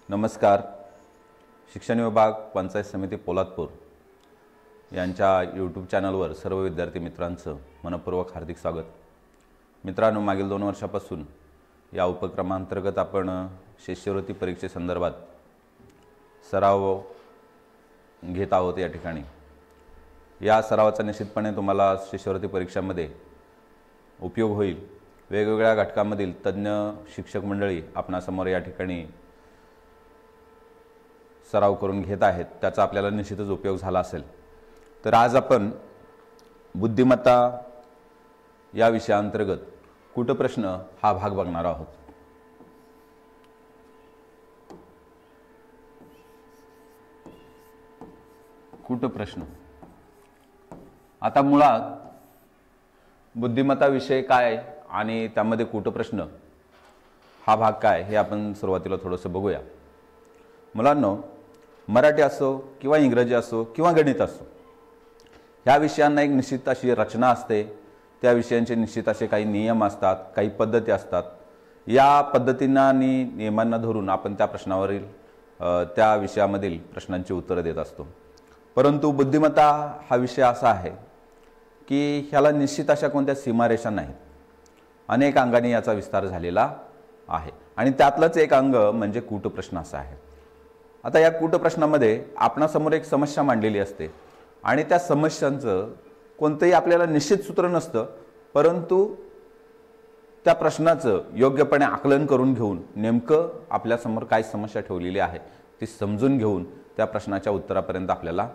नमस्कार. शिक्षण विभाग पंचायत समिती पोलादपूर यांच्या यूट्यूब चॅनलवर सर्व विद्यार्थी मित्रांचं मनपूर्वक हार्दिक स्वागत. मित्रांनो, मागील 2 वर्षापासून या उपक्रमांतर्गत आपण शिष्यवृत्ती परीक्षेसंदर्भात सराव घेत आहोत. या ठिकाणी या सरावाचा निश्चितपणे तुम्हाला शिष्यवृत्ती परीक्षांमध्ये उपयोग होईल. वेगवेगळ्या घटकांमधील तज्ज्ञ शिक्षक मंडळी आपणासमोर या ठिकाणी सराव करून घेत आहेत. त्याचा आपल्याला निश्चितच उपयोग झाला असेल. तर आज आपण बुद्धिमत्ता या विषयाअंतर्गत कूटप्रश्न हा भाग बघणार आहोत. कूटप्रश्न. आता मुळात बुद्धिमत्ता विषय काय आणि त्यामध्ये कूटप्रश्न हा भाग काय हे आपण सुरुवातीला थोडंसं बघूया. मुलांनो, मराठी असो किंवा इंग्रजी असो किंवा गणित असो, ह्या विषयांना एक निश्चित अशी रचना असते. त्या विषयांचे निश्चित असे काही नियम असतात, काही पद्धती असतात. या पद्धतींना आणि नियमांना धरून आपण त्या प्रश्नावरील त्या विषयामधील प्रश्नांची उत्तरं देत असतो. परंतु बुद्धिमत्ता हा विषय असा आहे की ह्याला निश्चित अशा कोणत्या सीमारेषा नाहीत. अनेक अंगांनी याचा विस्तार झालेला आहे आणि त्यातलंच एक अंग म्हणजे कूटप्रश्न असा आहे. आता या कूटप्रश्नामध्ये आपणासमोर एक समस्या मांडलेली असते आणि त्या समस्यांचं कोणतंही आपल्याला निश्चित सूत्र नसतं, परंतु त्या प्रश्नाचं योग्यपणे आकलन करून घेऊन नेमकं आपल्यासमोर काय समस्या ठेवलेली आहे ती समजून घेऊन त्या प्रश्नाच्या उत्तरापर्यंत आपल्याला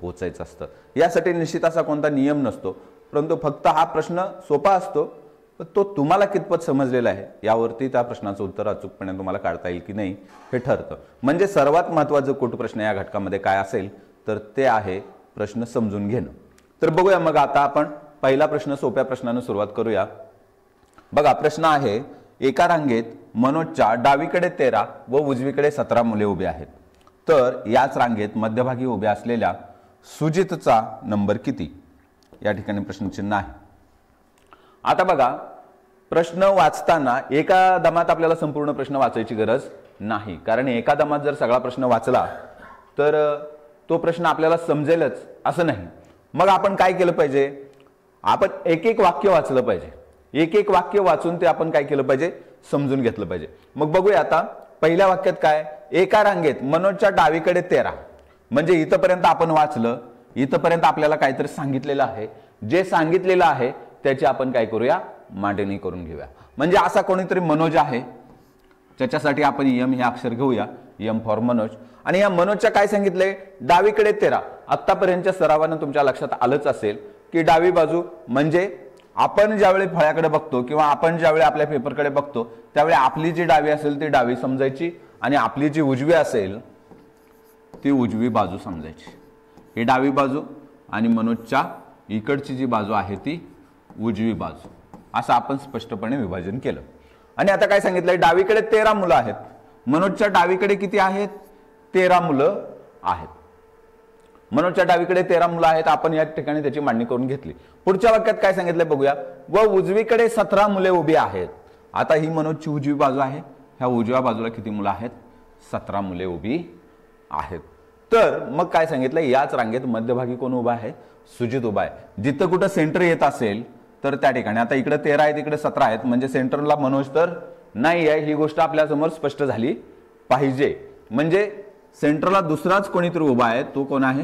पोहोचायचं असतं. यासाठी निश्चित असा कोणता नियम नसतो, परंतु फक्त हा प्रश्न सोपा असतो, पण तो तुम्हाला कितपत समजलेला आहे यावरती त्या प्रश्नाचं उत्तर अचूकपणे तुम्हाला काढता येईल की नाही हे ठरतं. म्हणजे सर्वात महत्त्वाचं कूटप्रश्न या घटकामध्ये काय असेल तर ते आहे प्रश्न समजून घेणं. तर बघूया मग आता आपण पहिला प्रश्न सोप्या प्रश्नाने सुरुवात करूया. बघा, प्रश्न आहे, एका रांगेत मनोजच्या डावीकडे 13 व उजवीकडे 17 मुले उभी आहेत. तर याच रांगेत मध्यभागी उभ्या असलेल्या सुजितचा नंबर किती? या ठिकाणी प्रश्नचिन्ह आहे. आता बघा, प्रश्न वाचताना एका दमात आपल्याला संपूर्ण प्रश्न वाचायची गरज नाही, कारण एका दमात जर सगळा प्रश्न वाचला तर तो प्रश्न आपल्याला समजेलच असं नाही. मग आपण काय केलं पाहिजे? आपण एक एक वाक्य वाचलं पाहिजे. एक एक वाक्य वाचून ते आपण काय केलं पाहिजे? समजून घेतलं पाहिजे. मग बघूया आता पहिल्या वाक्यात काय, एका रांगेत मनोजच्या डावीकडे 13. म्हणजे इथपर्यंत आपण वाचलं, इथपर्यंत आपल्याला काहीतरी सांगितलेलं आहे. जे सांगितलेलं आहे त्याची आपण काय करूया? मांडणी करून घेऊया. म्हणजे असा कोणीतरी मनोज आहे, त्याच्यासाठी आपण यम हे अक्षर घेऊया, यम फॉर मनोज. आणि या मनोजच्या काय सांगितलंय? डावीकडे 13. आत्तापर्यंतच्या सरावानं तुमच्या लक्षात आलंच असेल की डावी बाजू म्हणजे आपण ज्यावेळी फळ्याकडे बघतो किंवा आपण ज्यावेळी आपल्या पेपरकडे बघतो त्यावेळी आपली जी डावी असेल ती डावी समजायची आणि आपली जी उजवी असेल ती उजवी बाजू समजायची. ही डावी बाजू आणि मनोजच्या इकडची जी बाजू आहे ती उजवी बाजू, असं आपण स्पष्टपणे विभाजन केलं. आणि आता काय सांगितलंय? डावीकडे 13 मुलं आहेत. मनोजच्या डावीकडे किती आहेत? 13 मुलं आहेत. मनोजच्या डावीकडे 13 मुलं आहेत. आपण या ठिकाणी त्याची मांडणी करून घेतली. पुढच्या वाक्यात काय सांगितलंय बघूया. व उजवीकडे 17 मुले उभी आहेत. आता ही मनोजची उजवी बाजू आहे. ह्या उजव्या बाजूला किती मुलं आहेत? 17 मुले उभी आहेत. तर मग काय सांगितलं? याच रांगेत मध्यभागी कोण उभा आहे? सुजित उभा आहे. जिथं कुठं सेंटर येत असेल तर त्या ठिकाणी, आता इकडे 13 आहेत, इकडे 17 आहेत, म्हणजे सेंटरला मनोज तर नाही आहे. ही गोष्ट आपल्या समोर स्पष्ट झाली पाहिजे. म्हणजे सेंटरला दुसराच कोणीतरी उभा आहे, तो कोण आहे?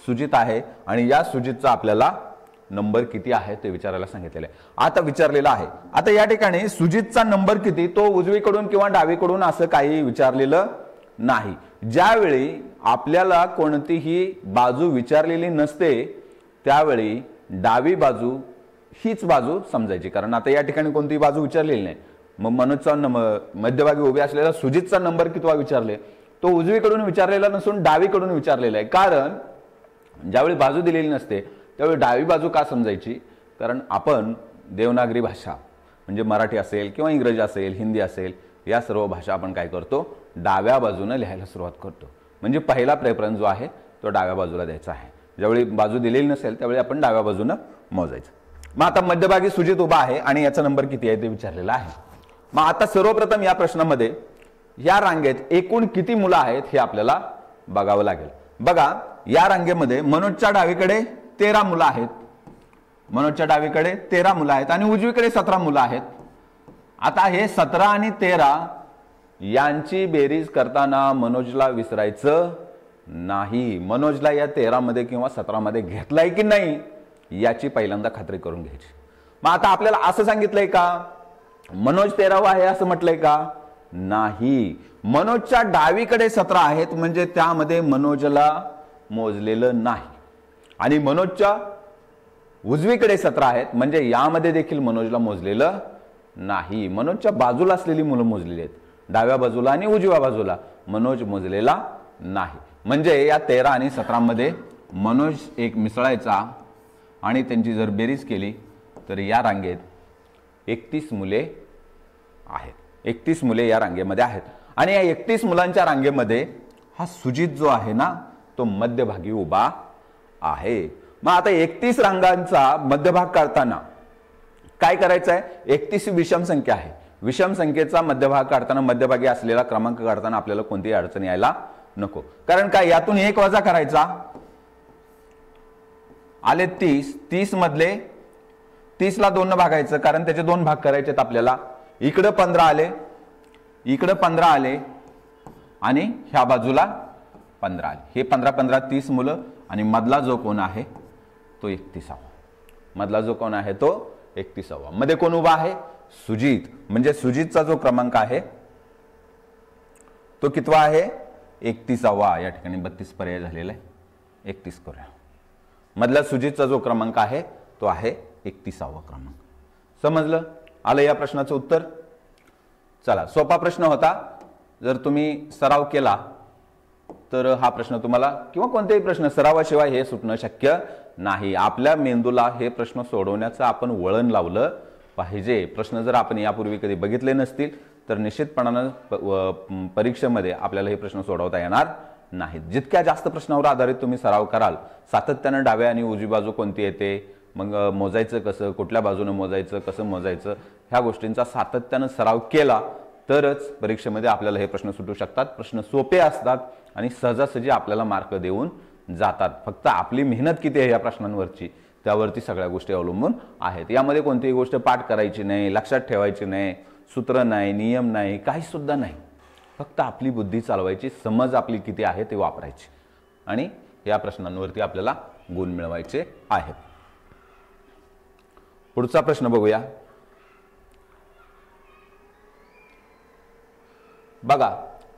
सुजित आहे. आणि या सुजितचा आपल्याला नंबर किती आहे ते विचारायला सांगितलेलं आहे. आता विचारलेला आहे. आता या ठिकाणी सुजितचा नंबर किती तो उजवीकडून किंवा डावीकडून असं काही विचारलेलं नाही. ज्यावेळी आपल्याला कोणतीही बाजू विचारलेली नसते त्यावेळी डावी बाजू हीच बाजू समजायची, कारण आता या ठिकाणी कोणतीही बाजू विचारलेली नाही. मग मनोजचा मध्यभागी उभे असलेला सुजितचा नंबर कितवा विचारले? तो उजवीकडून विचारलेला नसून डावीकडून विचारलेला आहे. कारण ज्यावेळी बाजू दिलेली नसते त्यावेळी डावी बाजू का समजायची? कारण आपण देवनागरी भाषा म्हणजे मराठी असेल किंवा इंग्रजी असेल, हिंदी असेल, या सर्व भाषा आपण काय करतो? डाव्या बाजूने लिहायला सुरुवात करतो. म्हणजे पहिला प्रेफरन्स जो आहे तो डाव्या बाजूला द्यायचा आहे. ज्यावेळी बाजू दिलेली नसेल त्यावेळी आपण डाव्या बाजूने मोजायचं. मग आता मध्यभागी सुजित उभा आहे आणि याचा नंबर किती आहे ते विचारलेला आहे. मग आता सर्वप्रथम या प्रश्नामध्ये या रांगेत एकूण किती मुलं आहेत हे आपल्याला बघावं लागेल. बघा, या रांगेमध्ये मनोजच्या डावीकडे 13 मुलं आहेत, मनोजच्या डावीकडे 13 मुलं आहेत आणि उजवीकडे 17 मुलं आहेत. आता हे 17 आणि 13 यांची बेरीज करताना मनोजला विसरायचं नाही. मनोजला या 13 मध्ये किंवा 17 मध्ये घेतलाय की नाही याची पहिल्यांदा खात्री करून घ्यायची. मग आता आपल्याला असं सांगितलंय का मनोज 13वा आहे असं म्हटलंय का? नाही. मनोजच्या डावीकडे 17 आहेत म्हणजे त्यामध्ये मनोजला मोजलेलं नाही आणि मनोजच्या उजवीकडे 17 आहेत म्हणजे यामध्ये देखील मनोजला मोजलेलं नाही. मनोजच्या बाजूला असलेली मुलं मोजलेली आहेत, डाव्या बाजूला आणि उजव्या बाजूला मनोज मोजलेला नाही. म्हणजे या 13 आणि 17 मध्ये मनोज एक मिसळायचा आणि त्यांची जर बेरीज केली तर या रांगेत 31 मुले आहेत. 31 मुले या रांगेमध्ये आहेत आणि या 31 मुलांच्या रांगेमध्ये हा सुजित जो आहे ना तो मध्यभागी उभा आहे. मग आता 31 रांगांचा मध्यभाग काढताना काय करायचं आहे? 31 विषम संख्या आहे. विषम संख्येचा मध्यभाग काढताना मध्यभागी असलेला क्रमांक काढताना आपल्याला कोणतीही अडचण यायला नको. कारण काय, यातून 1 वजा करायचा, आले 30, 30 मधले 30 ला 2 भागायचं कारण त्याचे 2 भाग करायचे आपल्याला. इकडं 15 आले, इकडं 15 आले आणि ह्या बाजूला 15 आले. हे 15 15 30 मुलं आणि मधला जो कोण आहे तो 31वा. मधला जो कोण आहे तो 31वा. मध्ये कोण उभा आहे? सुजित. म्हणजे सुजितचा जो क्रमांक आहे तो कितवा आहे? 31वा. या ठिकाणी 32 पर्याय झालेला आहे, 31 करूया. मधला सुजितचा जो क्रमांक आहे तो आहे 31वा क्रमांक. समजलं? आलं या प्रश्नाचं उत्तर? चला, सोपा प्रश्न होता. जर तुम्ही सराव केला तर हा प्रश्न तुम्हाला किंवा कोणतेही प्रश्न सरावाशिवाय हे सुटणं शक्य नाही. आपल्या मेंदूला हे प्रश्न सोडवण्याचं आपण वळण लावलं पाहिजे. प्रश्न जर आपण यापूर्वी कधी बघितले नसतील तर निश्चितपणानं परीक्षेमध्ये आपल्याला हे प्रश्न सोडवता येणार नाहीत. जितक्या जास्त प्रश्नावर आधारित तुम्ही सराव कराल, सातत्यानं डाव्या आणि उजवी बाजू कोणती येते, मग मोजायचं कसं, कुठल्या बाजूने मोजायचं, कसं मोजायचं, ह्या गोष्टींचा सातत्यानं सराव केला तरच परीक्षेमध्ये आपल्याला हे प्रश्न सुटू शकतात. प्रश्न सोपे असतात आणि सहजासहजी आपल्याला मार्क देऊन जातात. फक्त आपली मेहनत किती आहे या प्रश्नांवरची त्यावरती सगळ्या गोष्टी अवलंबून आहेत. यामध्ये कोणतीही गोष्ट पाठ करायची नाही, लक्षात ठेवायची नाही, सूत्र नाही, नियम नाही, काही सुद्धा नाही. फक्त आपली बुद्धी चालवायची, समज आपली किती आहे ते वापरायची आणि या प्रश्नांवरती आपल्याला गुण मिळवायचे आहेत. पुढचा प्रश्न बघूया. बघा,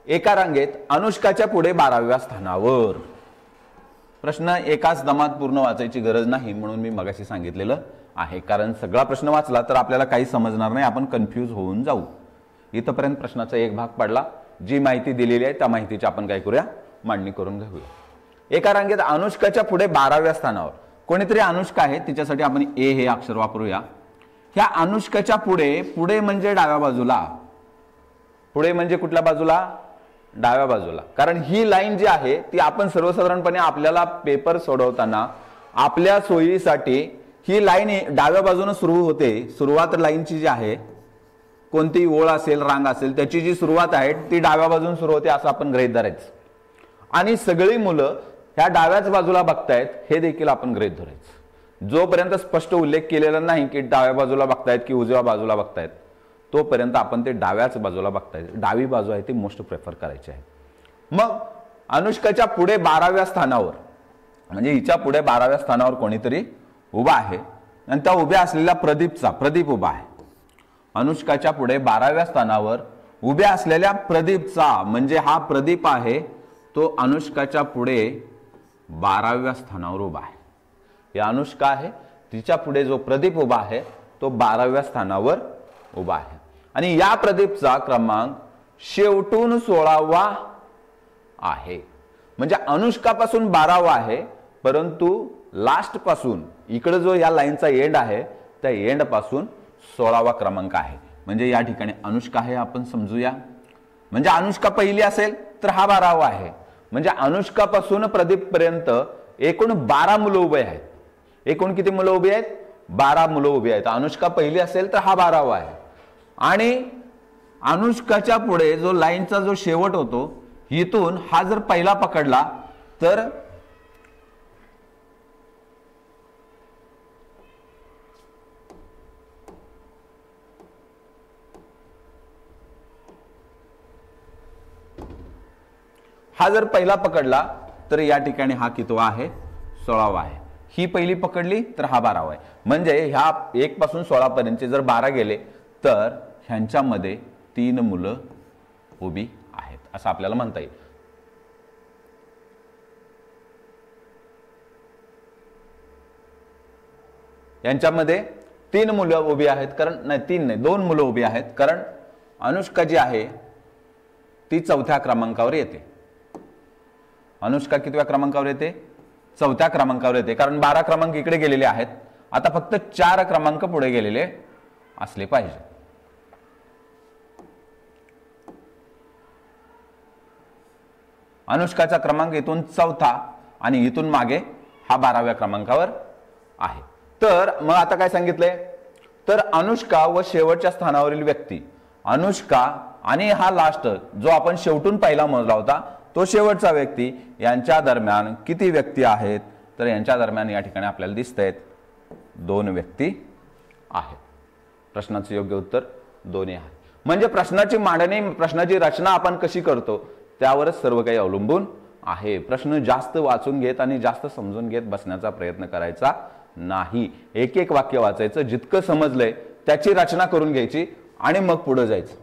एका रांगेत अनुष्काच्या पुढे 12व्या स्थानावर. प्रश्न एकाच दमात पूर्ण वाचायची गरज नाही म्हणून मी मगाशी सांगितलेलं आहे. कारण सगळा प्रश्न वाचला तर आपल्याला काही समजणार नाही, आपण कन्फ्यूज होऊन जाऊ. इथपर्यंत प्रश्नाचा एक भाग पडला. जी माहिती दिलेली आहे त्या माहितीची आपण काय करूया, मांडणी करून घेऊया. एका रांगेत अनुष्काच्या पुढे 12व्या स्थानावर कोणीतरी अनुष्का आहे, तिच्यासाठी आपण ए हे अक्षर वापरूया. ह्या अनुष्काच्या पुढे, पुढे म्हणजे डाव्या बाजूला, पुढे म्हणजे कुठल्या बाजूला? डाव्या बाजूला. कारण ही लाईन जी आहे ती आपण सर्वसाधारणपणे आपल्याला पेपर सोडवताना आपल्या सोयीसाठी ही लाईन डाव्या बाजूने सुरू होते. सुरुवात लाईनची जी आहे, कोणती ओळ असेल, रांग असेल, त्याची जी सुरुवात आहे ती डाव्या बाजूने सुरू होते असं आपण गृहीत धरायचं. आणि सगळी मुलं ह्या डाव्याच बाजूला बघतायत हे देखील आपण गृहीत धरायचं. जोपर्यंत स्पष्ट उल्लेख केलेला नाही की डाव्या बाजूला बघतायत की उजव्या बाजूला बघतायत तोपर्यंत आपण ते डाव्याच बाजूला बघतायत. डावी बाजू आहे ती मोस्ट प्रेफर करायची आहे. मग अनुष्काच्या पुढे 12व्या स्थानावर म्हणजे हिच्या पुढे 12व्या स्थानावर कोणीतरी उभा आहे आणि त्या उभ्या असलेल्या प्रदीप उभा आहे. अनुष्काच्या पुढे 12व्या स्थानावर उभ्या असलेल्या प्रदीपचा म्हणजे हा प्रदीप आहे तो अनुष्काच्या पुढे 12व्या स्थानावर उभा आहे. या अनुष्का आहे, तिच्या पुढे जो प्रदीप उभा आहे तो 12व्या स्थानावर उभा आहे आणि या प्रदीपचा क्रमांक शेवटून 16वा आहे. म्हणजे अनुष्कापासून 12वा आहे परंतु लास्ट पासून इकडे जो या लाईनचा एंड आहे त्या एंड पासून 16वा क्रमांक आहे. म्हणजे या ठिकाणी अनुष्का आहे आपण समजूया. म्हणजे अनुष्का पहिली असेल तर हा 12वा आहे. म्हणजे अनुष्कापासून प्रदीप पर्यंत एकूण 12 मुलं उभे आहेत. एकूण किती मुलं उभी आहेत? 12 मुलं उभी आहेत. अनुष्का पहिली असेल तर हा 12वा आहे आणि अनुष्काच्या पुढे जो लाईनचा जो शेवट होतो इथून हा जर पहिला पकडला तर हा जर पहिला पकडला तर या ठिकाणी हा कितवा आहे? 16वा आहे. ही पहिली पकडली तर हा 12वा आहे. म्हणजे ह्या 1 पासून 16 पर्यंतचे जर 12 गेले तर ह्यांच्यामध्ये 3 मुलं उभी आहेत असं आपल्याला म्हणता येईल. यांच्यामध्ये 3 मुलं उभी आहेत, कारण नाही 3 नाही 2 मुलं उभी आहेत, कारण अनुष्का जी आहे ती 4थ्या क्रमांकावर येते. अनुष्का कितव्या क्रमांकावर येते? 4थ्या क्रमांकावर येते, कारण 12 क्रमांक इकडे गेलेले आहेत. आता फक्त 4 क्रमांक पुढे गेलेले असले पाहिजे. अनुष्काचा क्रमांक इथून 4था आणि इथून मागे हा 12व्या क्रमांकावर आहे. तर मग आता काय सांगितलंय? तर अनुष्का व शेवटच्या स्थानावरील व्यक्ती, अनुष्का आणि हा लास्ट जो आपण शेवटून पहिला मोजला होता तो शेवटचा व्यक्ती, यांच्या दरम्यान किती व्यक्ती आहेत? तर यांच्या दरम्यान या ठिकाणी आपल्याला दिसतंय 2 व्यक्ती आहेत. प्रश्नाचं योग्य उत्तर 2 आहे. म्हणजे प्रश्नाची मांडणी, प्रश्नाची रचना आपण कशी करतो त्यावरच सर्व काही अवलंबून आहे. प्रश्न जास्त वाचून घेत आणि जास्त समजून घेत बसण्याचा प्रयत्न करायचा नाही. एक एक वाक्य वाचायचं, जितकं समजलंय त्याची रचना करून घ्यायची आणि मग पुढे जायचं.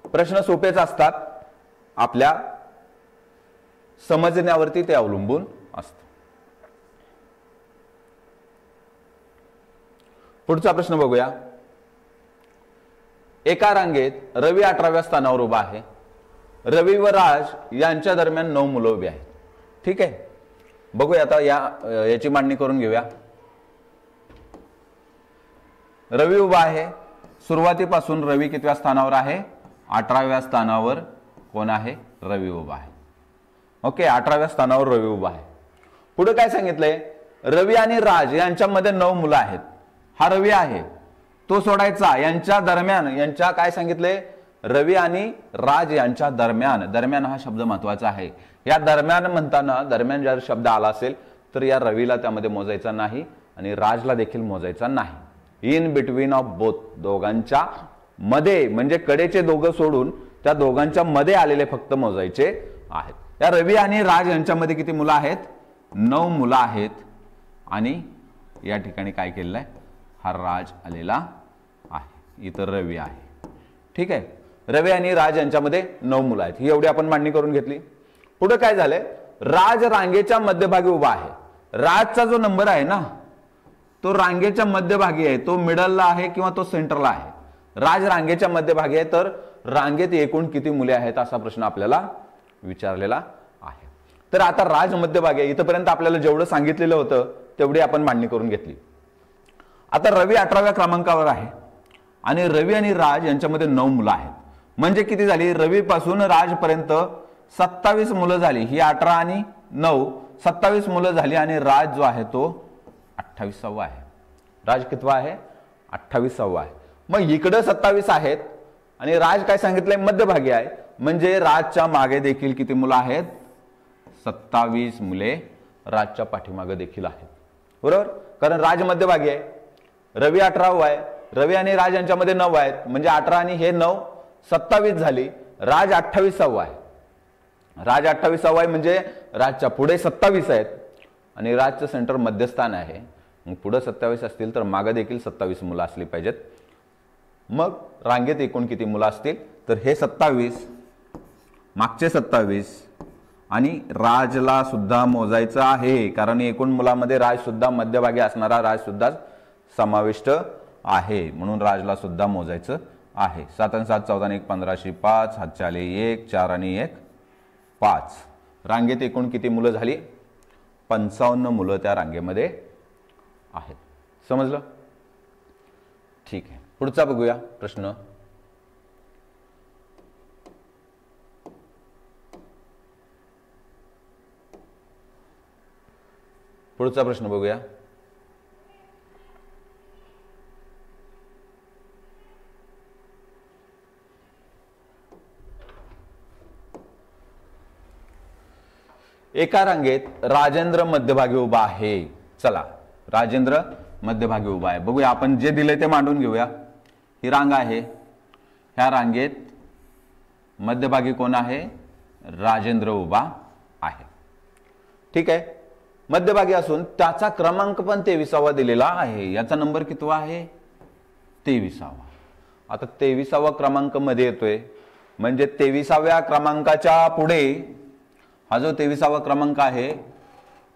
प्रश्न सोपेच असतात, आपल्या समजण्यावरती ते अवलंबून असतं. पुढचा प्रश्न बघूया. एका रांगेत रवी 18व्या स्थानावर उभा आहे. रवी व राज यांच्या दरम्यान 9 मुलं उभी आहेत. ठीक आहे, बघूया आता याची मांडणी करून घेऊया. रवी उभा आहे. सुरुवातीपासून रवी कितव्या स्थानावर आहे? 18व्या स्थानावर कोण आहे? रवी उभा आहे. ओके, 18व्या स्थानावर रवी उभा आहे. पुढे काय सांगितलंय? रवी आणि राज यांच्यामध्ये 9 मुलं आहेत. हा रवी आहे, तो सोडायचा. यांच्या दरम्यान, यांच्या काय सांगितलंय? रवी आणि राज यांच्या दरम्यान. दरम्यान हा शब्द महत्वाचा आहे. या दरम्यान म्हणताना दरम्यान जर शब्द आला असेल तर या रवीला त्यामध्ये मोजायचा नाही आणि राजला देखील मोजायचा नाही. इन बिटवीन ऑफ बोथ, दोघांच्या मध्ये, म्हणजे कडेचे दोघं सोडून त्या दोघांच्या मध्ये आलेले फक्त मोजायचे आहेत. या रवी आणि राज यांच्यामध्ये किती मुलं आहेत? 9 मुलं आहेत. आणि या ठिकाणी काय केलेलं आहे? हा राज आलेला आहे, इथं रवी आहे. ठीक आहे, रवी आणि राज यांच्यामध्ये 9 मुलं आहेत. ही एवढी आपण मांडणी करून घेतली. पुढे काय झालंय? राज रांगेच्या मध्यभागी उभा आहे. राजचा जो नंबर आहे ना तो रांगेच्या मध्यभागी आहे, तो मिडलला आहे किंवा तो सेंटरला आहे. राज रांगेच्या मध्यभागी आहे, तर रांगेत एकूण किती मुले आहेत असा प्रश्न आपल्याला विचारलेला आहे. तर आता राज मध्यभागी आहे. इथपर्यंत आपल्याला जेवढं सांगितलेलं होतं तेवढी आपण मांडणी करून घेतली. आता रवी 18व्या क्रमांकावर आहे आणि रवी आणि राज यांच्यामध्ये 9 मुलं आहेत. म्हणजे किती झाली? रवी पासून राज पर्यंत 27 मुलं झाली. ही 18 आणि 9 27 मुलं झाली आणि राज जो आहे तो 28वा आहे. राज कितवा आहे? 28वा आहे. मग इकडे 27 आहेत आणि राज काय सांगितलंय? मध्यभागी आहे. म्हणजे राजच्या मागे देखील किती मुलं आहेत? 27 मुले राजच्या पाठीमागे देखील आहेत. बरोबर, कारण राज मध्यभागी आहे. रवी 18वा आहे. रवी आणि राज यांच्यामध्ये 9 आहेत. म्हणजे 18 आणि हे 9 27 झाली. राज 28वा आहे. राज 28वा आहे म्हणजे राजच्या पुढे 27 आहेत आणि राजचं सेंटर मध्यस्थान आहे. मग पुढे 27 असतील तर मागे देखील 27 मुलं असली पाहिजेत. मग रांगेत एकूण किती मुलं असतील? तर हे 27, मागचे 27 आणि राजला सुद्धा मोजायचं आहे, कारण एकूण मुलामध्ये राज सुद्धा मध्यभागी असणारा राज सुद्धा समाविष्ट आहे, म्हणून राजला सुद्धा मोजायचं आहे. 7 आणि 7 14 आणि 1 15, 5 हातचे आले 1, 4 आणि 1 5. रांगेत एकूण किती मुलं झाली? 55 मुलं त्या रांगेमध्ये आहेत. समजलं? ठीक आहे, पुढचा बघूया प्रश्न. पुढचा प्रश्न बघूया. एका रांगेत राजेंद्र मध्यभागी उभा आहे. चला, राजेंद्र मध्यभागी उभा आहे. बघूया, आपण जे दिले ते मांडून घेऊया. ही रांग आहे, ह्या रांगेत मध्यभागी कोण आहे? राजेंद्र उभा आहे. ठीक आहे, मध्यभागी असून त्याचा क्रमांक पण 23वा दिलेला आहे. याचा नंबर कितवा आहे? 23वा. आता 23वा क्रमांक मध्ये येतोय, म्हणजे 23व्या क्रमांकाच्या पुढे हा जो 23वा क्रमांक आहे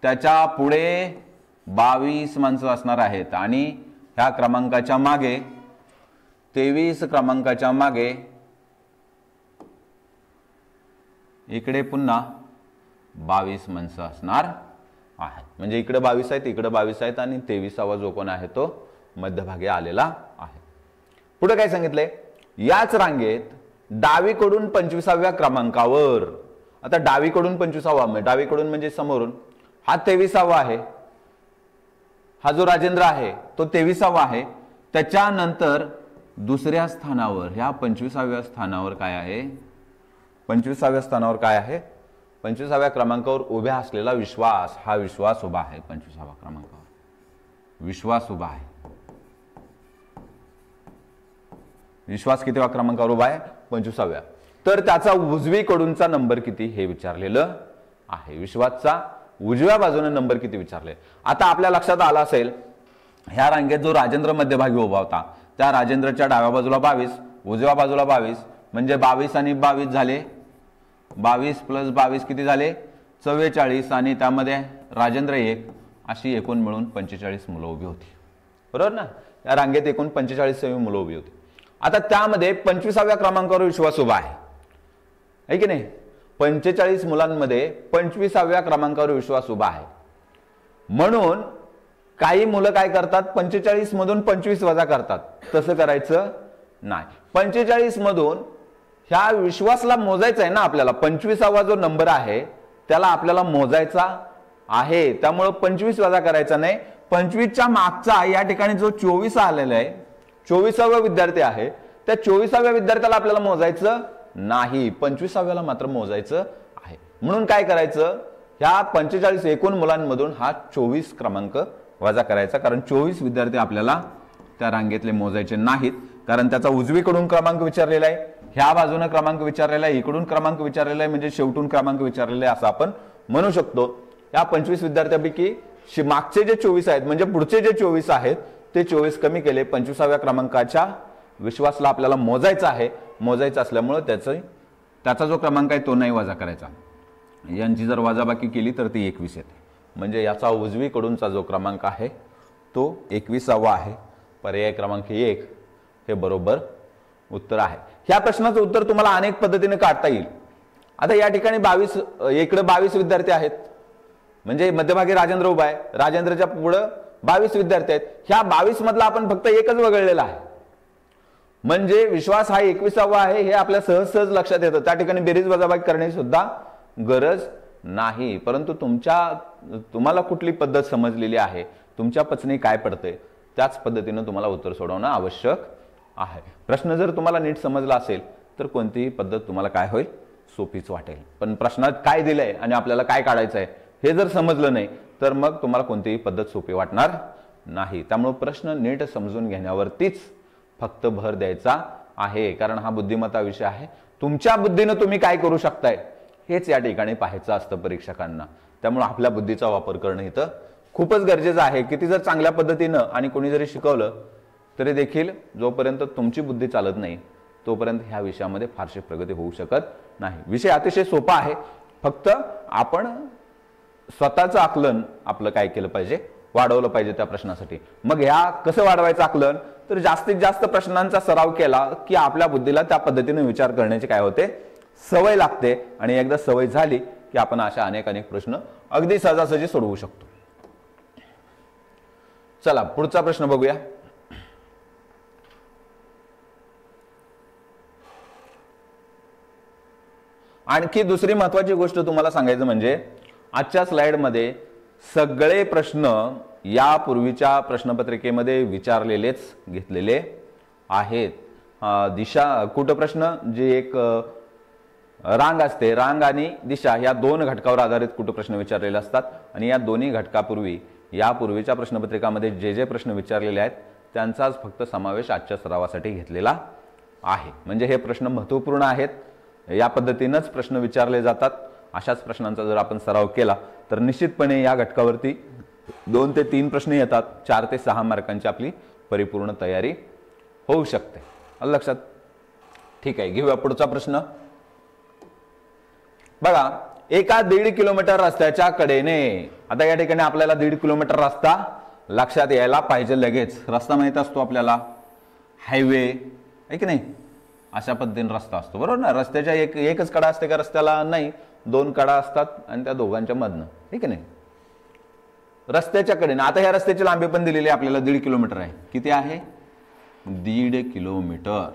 त्याच्या पुढे 22 माणसं असणार आहेत आणि ह्या क्रमांकाच्या मागे 23 क्रमांकाच्या मागे इकडे पुन्हा 22 माणसं असणार आहेत. म्हणजे इकडे 22 आहेत, इकडे 22 आहेत आणि 23वा जो कोण आहे तो मध्यभागी आलेला आहे. पुढे काय सांगितलंय? याच रांगेत डावीकडून 25व्या क्रमांकावर, आता डावीकडून 25वा, डावीकडून म्हणजे समोरून, हा 23वा आहे. हा जो राजेंद्र आहे तो 23वा आहे. त्याच्यानंतर दुसऱ्या स्थानावर, ह्या 25व्या स्थानावर काय आहे? 25व्या स्थानावर काय आहे? 25व्या क्रमांकावर उभ्या असलेला विश्वास, हा विश्वास उभा आहे. 25व्या क्रमांकावर विश्वास उभा आहे. विश्वास कितीव्या क्रमांकावर उभा आहे? 25व्या. तर त्याचा उजवीकडूनचा नंबर किती हे विचारलेलं आहे. विश्वासचा उजव्या बाजूने नंबर किती विचारले. आता आपल्या लक्षात आलं असेल, ह्या रांगेत जो राजेंद्र मध्यभागी उभा होता त्या राजेंद्रच्या डाव्या बाजूला 22, उजव्या बाजूला 22, म्हणजे 22 आणि 22 झाले, 22 प्लस 22 किती झाले? 44, आणि त्यामध्ये राजेंद्र 1, अशी एकूण मिळून 45 मुलं उभी होती. बरोबर ना? या रांगेत एकूण 45 मुलं उभी होती. आता त्यामध्ये 25व्या क्रमांकावर विश्वास उभा आहे की नाही? 45 मुलांमध्ये 25व्या क्रमांकावर विश्वास उभा आहे. म्हणून काही मुलं काय करतात? 45 मधून 25 वजा करतात. तसं करायचं नाही. 45 मधून ह्या विश्वासला मोजायचं आहे ना आपल्याला. 25वा जो नंबर आहे त्याला आपल्याला मोजायचा आहे. त्यामुळे 25 वजा करायचा नाही. 25च्या मागचा या ठिकाणी जो 24 आलेला आहे, 24वा विद्यार्थी आहे, त्या 24व्या विद्यार्थ्याला आपल्याला मोजायचं नाही, 25व्याला मात्र मोजायचं आहे. म्हणून काय करायचं? ह्या 45 एकूण मुलांमधून हा 24 क्रमांक वजा करायचा, कारण 24 विद्यार्थी आपल्याला त्या रांगेतले मोजायचे नाहीत, कारण त्याचा उजवीकडून क्रमांक विचारलेला आहे, ह्या बाजूने क्रमांक विचारलेला आहे, इकडून क्रमांक विचारलेला आहे, म्हणजे शेवटून क्रमांक विचारलेला आहे असं आपण म्हणू शकतो. या 25 विद्यार्थ्यांपैकी मागचे जे 24 आहेत, म्हणजे पुढचे जे 24 आहेत ते 24 कमी केले. 25व्या क्रमांकाच्या विश्वासला आपल्याला मोजायचा आहे. मोजायचं असल्यामुळे त्याचा जो क्रमांक आहे तो नाही वजा करायचा. यांची जर वजाबाकी केली तर ती 21 येते. म्हणजे याचा उजवीकडूनचा जो क्रमांक आहे तो 21वा आहे. पर्याय क्रमांक 1 हे बरोबर उत्तर आहे. ह्या प्रश्नाचं उत्तर तुम्हाला अनेक पद्धतीने काढता येईल. आता या ठिकाणी 22, इकडे 22 विद्यार्थी आहेत, म्हणजे मध्यभागी राजेंद्र उभा आहे, राजेंद्रच्या पुढे 22 विद्यार्थी आहेत. ह्या 22 मधला आपण फक्त एकच वगळलेला आहे, म्हणजे विश्वास हा 21वा आहे हे आपल्या सहज सहज लक्षात येतं. त्या ठिकाणी बेरीज वजाबाकी करण्याची सुद्धा गरज नाही. परंतु तुम्हाला कुठली पद्धत समजलेली आहे, तुमच्या पचनी काय पडते, त्याच पद्धतीने तुम्हाला उत्तर सोडवणं आवश्यक आहे. प्रश्न जर तुम्हाला नीट समजला असेल तर कोणतीही पद्धत तुम्हाला काय होईल? सोपीच वाटेल. पण प्रश्नात काय दिलंय आणि आपल्याला काय काढायचं आहे हे जर समजलं नाही तर मग तुम्हाला कोणतीही पद्धत सोपी वाटणार नाही. त्यामुळे प्रश्न नीट समजून घेण्यावरतीच फक्त भर द्यायचा आहे, कारण हा बुद्धिमत्ता विषय आहे. तुमच्या बुद्धीने तुम्ही काय करू शकताय हेच या ठिकाणी पाहायचं असतं परीक्षकांना. त्यामुळे आपल्या बुद्धीचा वापर करणं इथं खूपच गरजेचं आहे. किती जर चांगल्या पद्धतीनं आणि कोणी जरी शिकवलं तरी देखील जोपर्यंत तुमची बुद्धी चालत नाही तोपर्यंत ह्या विषयामध्ये फारशी प्रगती होऊ शकत नाही. विषय अतिशय सोपा आहे, फक्त आपण स्वतःचं आकलन आपलं काय केलं पाहिजे? वाढवलं पाहिजे त्या प्रश्नासाठी. मग ह्या कसं वाढवायचं आकलन? तर जास्तीत जास्त प्रश्नांचा सराव केला की आपल्या बुद्धीला त्या पद्धतीने विचार करण्याची काय होते? सवय लागते. आणि एकदा सवय झाली की आपण अशा अनेक प्रश्न अगदी सहजासहजी सोडवू शकतो. चला पुढचा प्रश्न बघूया. आणखी दुसरी महत्वाची गोष्ट तुम्हाला सांगायचं म्हणजे आजच्या स्लाइडमध्ये सगळे प्रश्न यापूर्वीच्या प्रश्नपत्रिकेमध्ये विचारलेलेच घेतलेले आहेत. दिशा कुटप्रश्न जे एक रांग असते, रांग आणि दिशा या दोन घटकावर आधारित कुटप्रश्न विचारलेले असतात आणि या दोन्ही घटकापूर्वी यापूर्वीच्या प्रश्नपत्रिकामध्ये जे जे प्रश्न विचारलेले आहेत त्यांचाच फक्त समावेश आजच्या सरावासाठी घेतलेला आहे. म्हणजे हे प्रश्न महत्त्वपूर्ण आहेत, या पद्धतीनेच प्रश्न विचारले जातात. अशाच प्रश्नांचा जर आपण सराव केला तर निश्चितपणे या घटकावरती 2 ते 3 प्रश्न येतात, 4 ते 6 मार्कांची आपली परिपूर्ण तयारी होऊ शकते. लक्षात? ठीक आहे, घेऊया पुढचा प्रश्न. बघा, एका 1.5 किलोमीटर रस्त्याच्या कडेने, आता या ठिकाणी आपल्याला 1.5 किलोमीटर रस्ता लक्षात यायला पाहिजे लगेच. रस्ता माहित असतो आपल्याला, हायवे आहे की नाही, अशा पद्धतीने रस्ता असतो, बरोबर ना. रस्त्याच्या एकच कडा असते का रस्त्याला? नाही, 2 कडा असतात आणि त्या दोघांच्या मधनं, आहे की नाही, रस्त्याच्या कडेने. आता ह्या रस्त्याची लांबी पण दिलेली आहे आपल्याला, 1.5 किलोमीटर आहे. किती आहे? 1.5 किलोमीटर.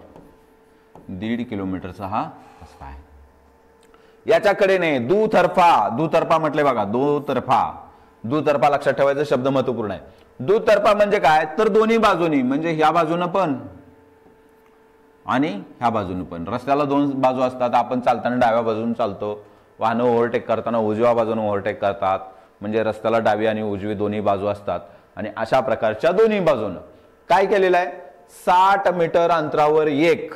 1.5 किलोमीटरचा हा रस्ता आहे. याच्याकडे नाही, दुतर्फा. दुतर्फा म्हटले बघा, दुतर्फा. दुतर्फा लक्षात ठेवायचा शब्द महत्वपूर्ण आहे. दुतर्फा म्हणजे काय? तर दोन्ही बाजूनी, म्हणजे ह्या बाजूनं पण आणि ह्या बाजूने पण. रस्त्याला 2 बाजू असतात. आपण चालताना डाव्या बाजून चालतो, वाहनं ओव्हरटेक करताना उजव्या बाजूने ओव्हरटेक करतात, म्हणजे रस्त्याला डावी आणि उजवी दोन्ही बाजू असतात. आणि अशा प्रकारच्या दोन्ही बाजूनं काय केलेलं आहे? 60 मीटर अंतरावर एक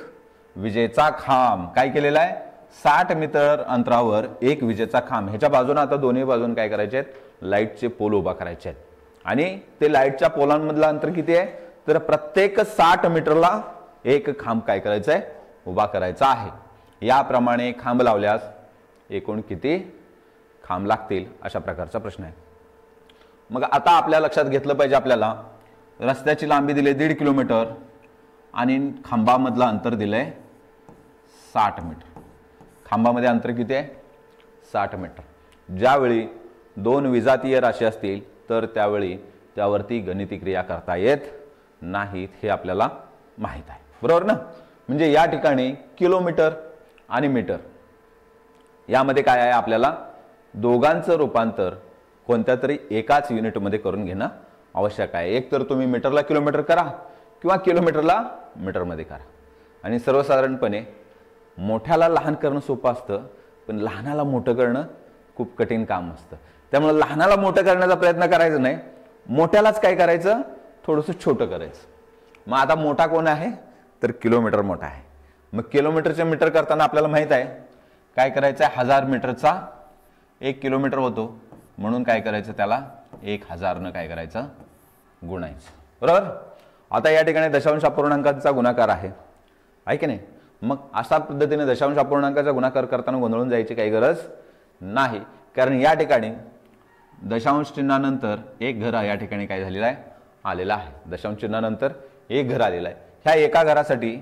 विजेचा खांब. काय केलेला आहे? 60 मीटर अंतरावर एक विजेचा खांब. ह्याच्या बाजूने आता दोन्ही बाजून काय करायचे आहेत? लाईटचे पोल उभा करायचे आहेत. आणि ते लाईटच्या पोलांमधलं अंतर किती आहे? तर प्रत्येक 60 मीटरला एक खांब काय करायचा आहे? उभा करायचा आहे. याप्रमाणे खांब लावल्यास एकूण किती खांब लागतील, अशा प्रकारचा प्रश्न आहे. मग आता आपल्या लक्षात घेतलं पाहिजे, आपल्याला रस्त्याची लांबी दिली 1.5 किलोमीटर आणि खांबामधलं अंतर दिलंय 60 मीटर. खांबामध्ये अंतर किती आहे? 60 मीटर. ज्यावेळी 2 विजातीय राशी असतील तर त्यावेळी त्यावरती गणिती क्रिया करता येत नाहीत, हे आपल्याला माहित आहे, बरोबर ना. म्हणजे या ठिकाणी किलोमीटर आणि मीटर यामध्ये काय आहे? आपल्याला दोघांचं रूपांतर कोणत्या तरी एकाच युनिटमध्ये करून घेणं आवश्यक आहे. एक तर तुम्ही मीटरला किलोमीटर करा किंवा किलोमीटरला मीटरमध्ये करा. आणि सर्वसाधारणपणे मोठ्याला लहान करणं सोपं असतं, पण लहानाला मोठं करणं खूप कठीण काम असतं. त्यामुळे लहानाला मोठं करण्याचा प्रयत्न करायचा नाही, मोठ्यालाच काय करायचं? थोडंसं छोटं करायचं. मग आता मोठा कोण आहे? तर किलोमीटर मोठा आहे. मग किलोमीटरचे मीटर करताना आपल्याला माहित आहे काय करायचं आहे? 1000 मीटरचा 1 किलोमीटर होतो, म्हणून काय करायचं? त्याला 1000 काय करायचं? गुणायचं, बरोबर. आता या ठिकाणी दशांश अपूर्णांकाचा गुणाकार आहे की नाही. मग अशा पद्धतीने दशांश अपूर्णांकाचा गुणाकार करताना गोंधळून जायची काही गरज नाही, कारण या ठिकाणी दशांश चिन्हानंतर एक घर या ठिकाणी काय झालेला आहे? आलेला आहे. दशांश चिन्हानंतर एक घर आलेला आहे. ह्या एका घरासाठी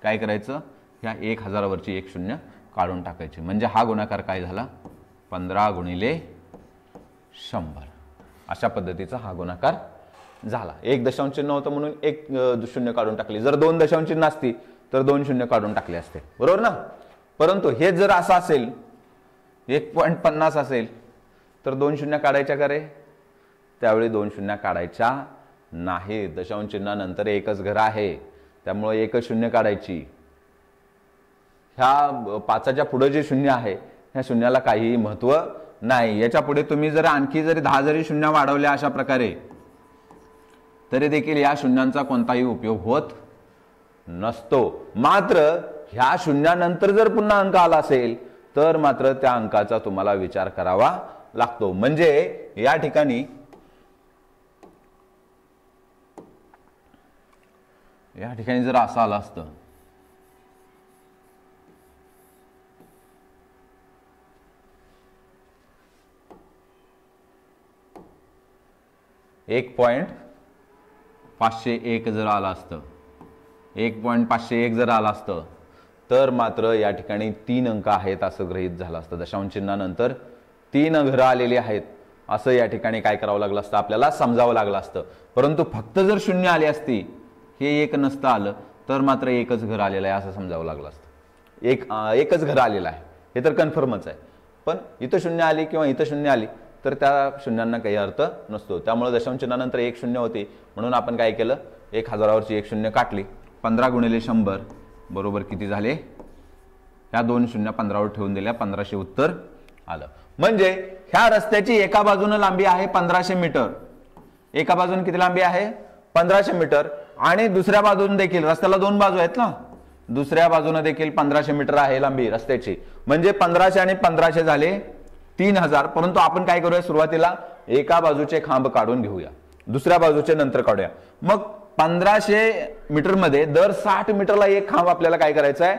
काय करायचं? ह्या 1000 वरची 1 शून्य काढून टाकायची, म्हणजे हा गुणाकार काय झाला? 15 गुणिले 100. अशा पद्धतीचा हा गुणाकार झाला. 1 दशांश चिन्ह होतं म्हणून 1 शून्य काढून टाकली. जर 2 दशांश चिन्ह असती तर 2 शून्य काढून टाकले असते, बरोबर ना. परंतु हे जर असं असेल 1.50 असेल तर 2 शून्य काढायच्या का रे? त्यावेळी 2 शून्य काढायच्या नाही. दशांश चिन्हानंतर एकच घर आहे, त्यामुळे 1 शून्य काढायची. ह्या 5च्या पुढे जे शून्य आहे ह्या शून्याला काहीही महत्त्व नाही. याच्या पुढे तुम्ही जर आणखी जरी 10 जरी शून्य वाढवल्या अशा प्रकारे तरी देखील या शून्यांचा कोणताही उपयोग होत नसतो. मात्र ह्या शून्यानंतर जर पुन्हा अंक आला असेल तर मात्र त्या अंकाचा तुम्हाला विचार करावा लागतो. म्हणजे या ठिकाणी जर असं आलं असतं 1.501 जर आलं असतं, 1.501 जर आलं असतं तर मात्र या ठिकाणी 3 अंक आहेत असं गृहीत झालं असतं. दशांश चिन्हानंतर 3 घरं आलेली आहेत असं या ठिकाणी काय करावं लागलं असतं? आपल्याला समजावं लागलं असतं. परंतु फक्त जर शून्य आली असती, हे 1 नसतं आलं तर मात्र एकच घर आलेलं आहे असं समजावं लागलं असतं. एकच घर आलेलं आहे हे तर कन्फर्मच आहे. पण इथं शून्य आली किंवा इथं शून्य आली तर त्या शून्यांना काही अर्थ नसतो. त्यामुळे दशांश चिन्हानंतर 1 शून्य होती, म्हणून आपण काय केलं? 1000 वरची 1 शून्य काटली. 15 गुणिले 100 बरोबर किती झाले? ह्या 2 शून्य 15वर ठेवून दिल्या, 1500 उत्तर आलं. म्हणजे ह्या रस्त्याची एका बाजूने लांबी आहे 1500 मीटर, एका बाजूने किती लांबी आहे 1500 मीटर, आणि दुसऱ्या बाजूने देखील, रस्त्याला 2 बाजू आहेत ना, दुसऱ्या बाजूने देखील 1500 मीटर आहे लांबी रस्त्याची. म्हणजे 1500 आणि 1500 झाले 3000. परंतु आपण काय करूया, सुरुवातीला एका बाजूचे खांब काढून घेऊया, दुसऱ्या बाजूचे नंतर काढूया. मग 1500 मीटर मध्ये दर 60 मीटरला एक खांब आपल्याला काय करायचा आहे,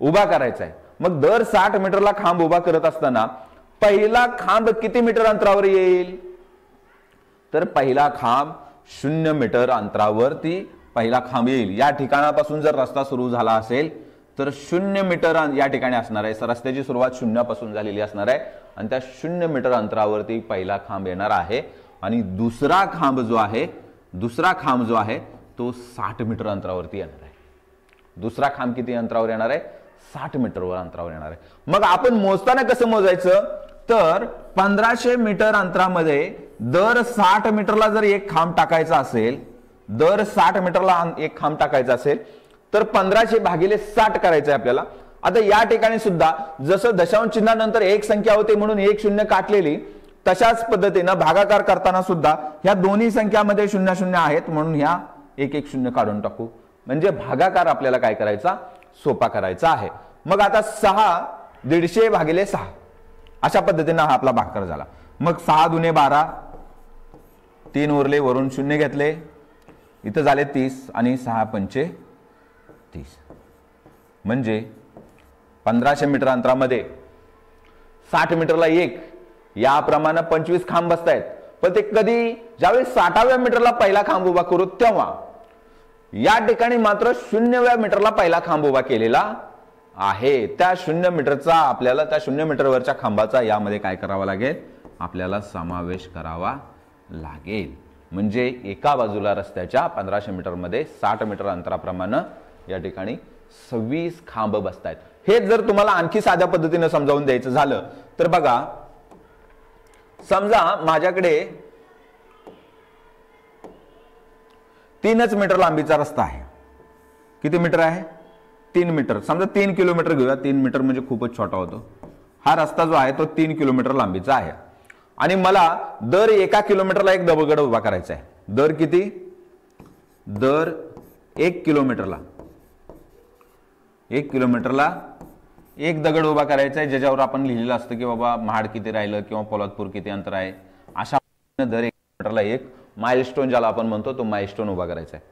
उभा करायचा आहे. मग दर 60 मीटरला खांब उभा करत असताना पहिला खांब किती मीटर अंतरावर येईल, तर पहिला खांब 0 मीटर अंतरावरती पहिला खांब येईल. या ठिकाणापासून जर रस्ता सुरू झाला असेल तर 0 मीटर या ठिकाणी असणार आहे. रस्त्याची सुरुवात 0 पासून झालेली असणार आहे आणि त्या 0 मीटर अंतरावरती पहिला खांब येणार आहे. आणि दुसरा खांब जो आहे तो 60 मीटर अंतरावरती येणार आहे. दुसरा खांब किती अंतरावर येणार आहे, 60 मीटरवर अंतरावर येणार आहे. मग आपण मोजताना कसं मोजायचं, तर 1500 मीटर अंतरामध्ये दर 60 मीटरला जर एक खांब टाकायचा असेल, दर 60 मीटरला एक खांब टाकायचा असेल तर 1500 भागिले 60 करायचं आहे आपल्याला. आता या ठिकाणी सुद्धा जसं दशांश चिन्हानंतर एक संख्या होते म्हणून 1 शून्य काटलेली, तशाच पद्धतीनं भागाकार करताना सुद्धा ह्या दोन्ही संख्यामध्ये 0 0 आहेत म्हणून ह्या 1 1 0 काढून टाकू. म्हणजे भागाकार आपल्याला काय करायचा, सोपा करायचा आहे. मग आता 6 150 भागिले 6 अशा पद्धतीनं हा आपला भागाकार झाला. मग 6 दुने 12, 3 उरले, वरून 0 घेतले, इथं झाले 30 आणि 6 पंचे 30. म्हणजे 1500 मीटर अंतरामध्ये 60 मीटरला एक, याप्रमाणे 25 खांब बसतायत. पण ते कधी, ज्यावेळेस 60व्या मीटरला पहिला खांब उभा करू तेव्हा. या ठिकाणी मात्र 0व्या मीटरला पहिला खांब उभा केलेला आहे. त्या 0 मीटरचा आपल्याला, त्या 0 मीटरवरच्या खांबाचा यामध्ये काय करावा लागेल, आपल्याला समावेश करावा लागेल. म्हणजे एका बाजूला रस्त्याच्या 1500 मीटरमध्ये 60 मीटर अंतराप्रमाणे या ठिकाणी 26 खांब बसतायत. हे जर तुम्हाला आणखी साध्या पद्धतीने समजावून द्यायचं झालं तर बघा, समजा माझ्याकडे 3च मीटर लांबीचा रस्ता आहे. किती मीटर आहे, 3 मीटर. समजा 3 किलोमीटर घेऊया, 3 मीटर म्हणजे खूपच छोटा होतो. हा रस्ता जो आहे तो 3 किलोमीटर लांबीचा आहे आणि मला दर 1 किलोमीटरला एक दगड उभा करायचा आहे. दर किती, दर 1 किलोमीटरला, 1 किलोमीटरला एक दगड उभा करायचा आहे, ज्याच्यावर आपण लिहिलेलं असतं की बाबा महाड किती राहिलं किंवा पोलादपूर किती अंतर आहे. अशा दर 1 किलोमीटरला एक माइलस्टोन, ज्याला आपण म्हणतो, तो माइलस्टोन उभा करायचा आहे.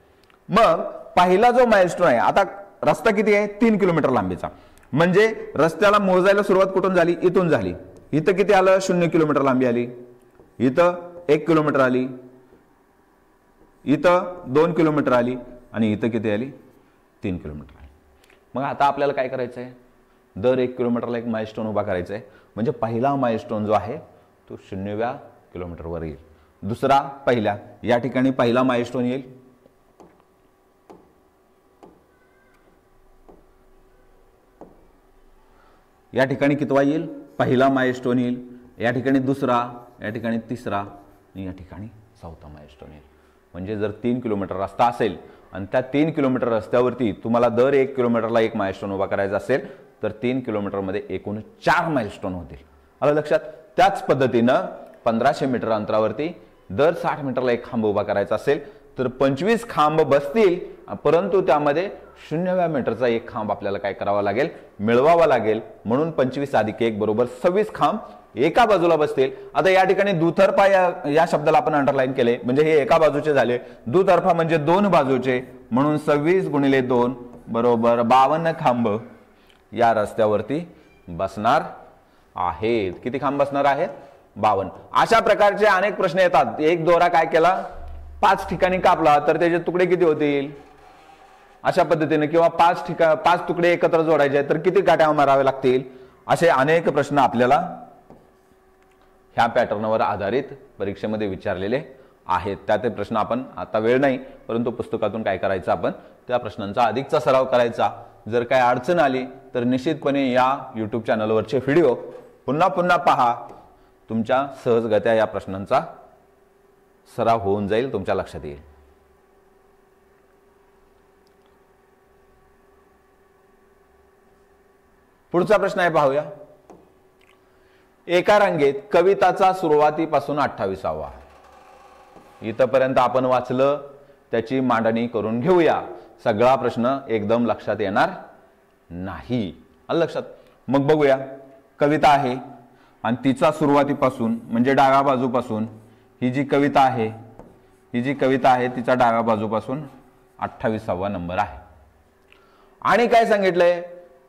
मग पहिला जो माइलस्टोन आहे, आता रस्ता किती आहे, 3 किलोमीटर लांबीचा. म्हणजे रस्त्याला मोजायला सुरुवात कुठून झाली, इथून झाली. इथं किती आलं, 0 किलोमीटर लांबी आली. इथं 1 किलोमीटर आली, इथं 2 किलोमीटर आली आणि इथं किती आली, 3 किलोमीटर आली. मग आता आपल्याला काय करायचं आहे, दर 1 किलोमीटरला एक माइलस्टोन उभा करायचा आहे. म्हणजे पहिला माइलस्टोन जो आहे तो 0व्या किलोमीटरवर येईल. दुसरा पहिल्या, या ठिकाणी पहिला माइलस्टोन येईल, या ठिकाणी कितवा येईल, पहिला माइलस्टोन येईल. या ठिकाणी दुसरा, या ठिकाणी तिसरा आणि या ठिकाणी चौथा माइलस्टोन येईल. म्हणजे जर 3 किलोमीटर रस्ता असेल आणि त्या 3 किलोमीटर रस्त्यावरती तुम्हाला दर 1 किलोमीटरला एक माइलस्टोन उभा करायचा असेल तर 3 किलोमीटरमध्ये एकूण 4 माइलस्टोन होतील. आलं लक्षात. त्याच पद्धतीनं 1500 मीटर अंतरावरती दर 60 मीटरला एक खांब उभा करायचा असेल तर 25 खांब बसतील, परंतु त्यामध्ये 0व्या मीटरचा एक खांब आपल्याला काय करावा लागेल, मिळवावा लागेल. म्हणून 25 अधिक 1 बरोबर 26 खांब एका बाजूला बसतील. आता या ठिकाणी दुतर्फा या शब्दाला आपण अंडरलाईन केले, म्हणजे हे एका बाजूचे झाले. दुतर्फा म्हणजे 2 बाजूचे, म्हणून 26 गुणिले 2 बरोबर 52 खांब या रस्त्यावरती बसणार आहेत. किती खांब बसणार आहेत, 52. अशा प्रकारचे अनेक प्रश्न येतात. एक दोरा काय केला, 5 ठिकाणी कापला तर त्याचे तुकडे किती होतील, अशा पद्धतीने. किंवा 5 तुकडे एकत्र जोडायचे तर किती काट्या मारावे लागतील. असे अनेक प्रश्न आपल्याला ह्या पॅटर्नवर आधारित परीक्षेमध्ये विचारलेले आहेत. त्याचे प्रश्न आपण आता वेळ नाही, परंतु पुस्तकातून काय करायचं, आपण त्या प्रश्नांचा अधिकचा सराव करायचा. जर काय अडचण आली तर निश्चितपणे या YouTube चॅनलवरचे व्हिडिओ पुन्हा पुन्हा पहा. तुमच्या सहजगत्या या प्रश्नांचा सराव होऊन जाईल, तुमच्या लक्षात येईल. पुढचा प्रश्न आहे, पाहूया. एका रांगेत कविताचा सुरुवातीपासून 28वा. इथपर्यंत आपण वाचलं, त्याची मांडणी करून घेऊया. सगळा प्रश्न एकदम लक्षात येणार नाही. आलं लक्षात? मग बघूया. कविता आहे आणि तिचा सुरुवातीपासून म्हणजे डाव्या बाजूपासून ही जी कविता आहे तिचा डाव्या बाजूपासून 28वा नंबर आहे. आणि काय सांगितलंय,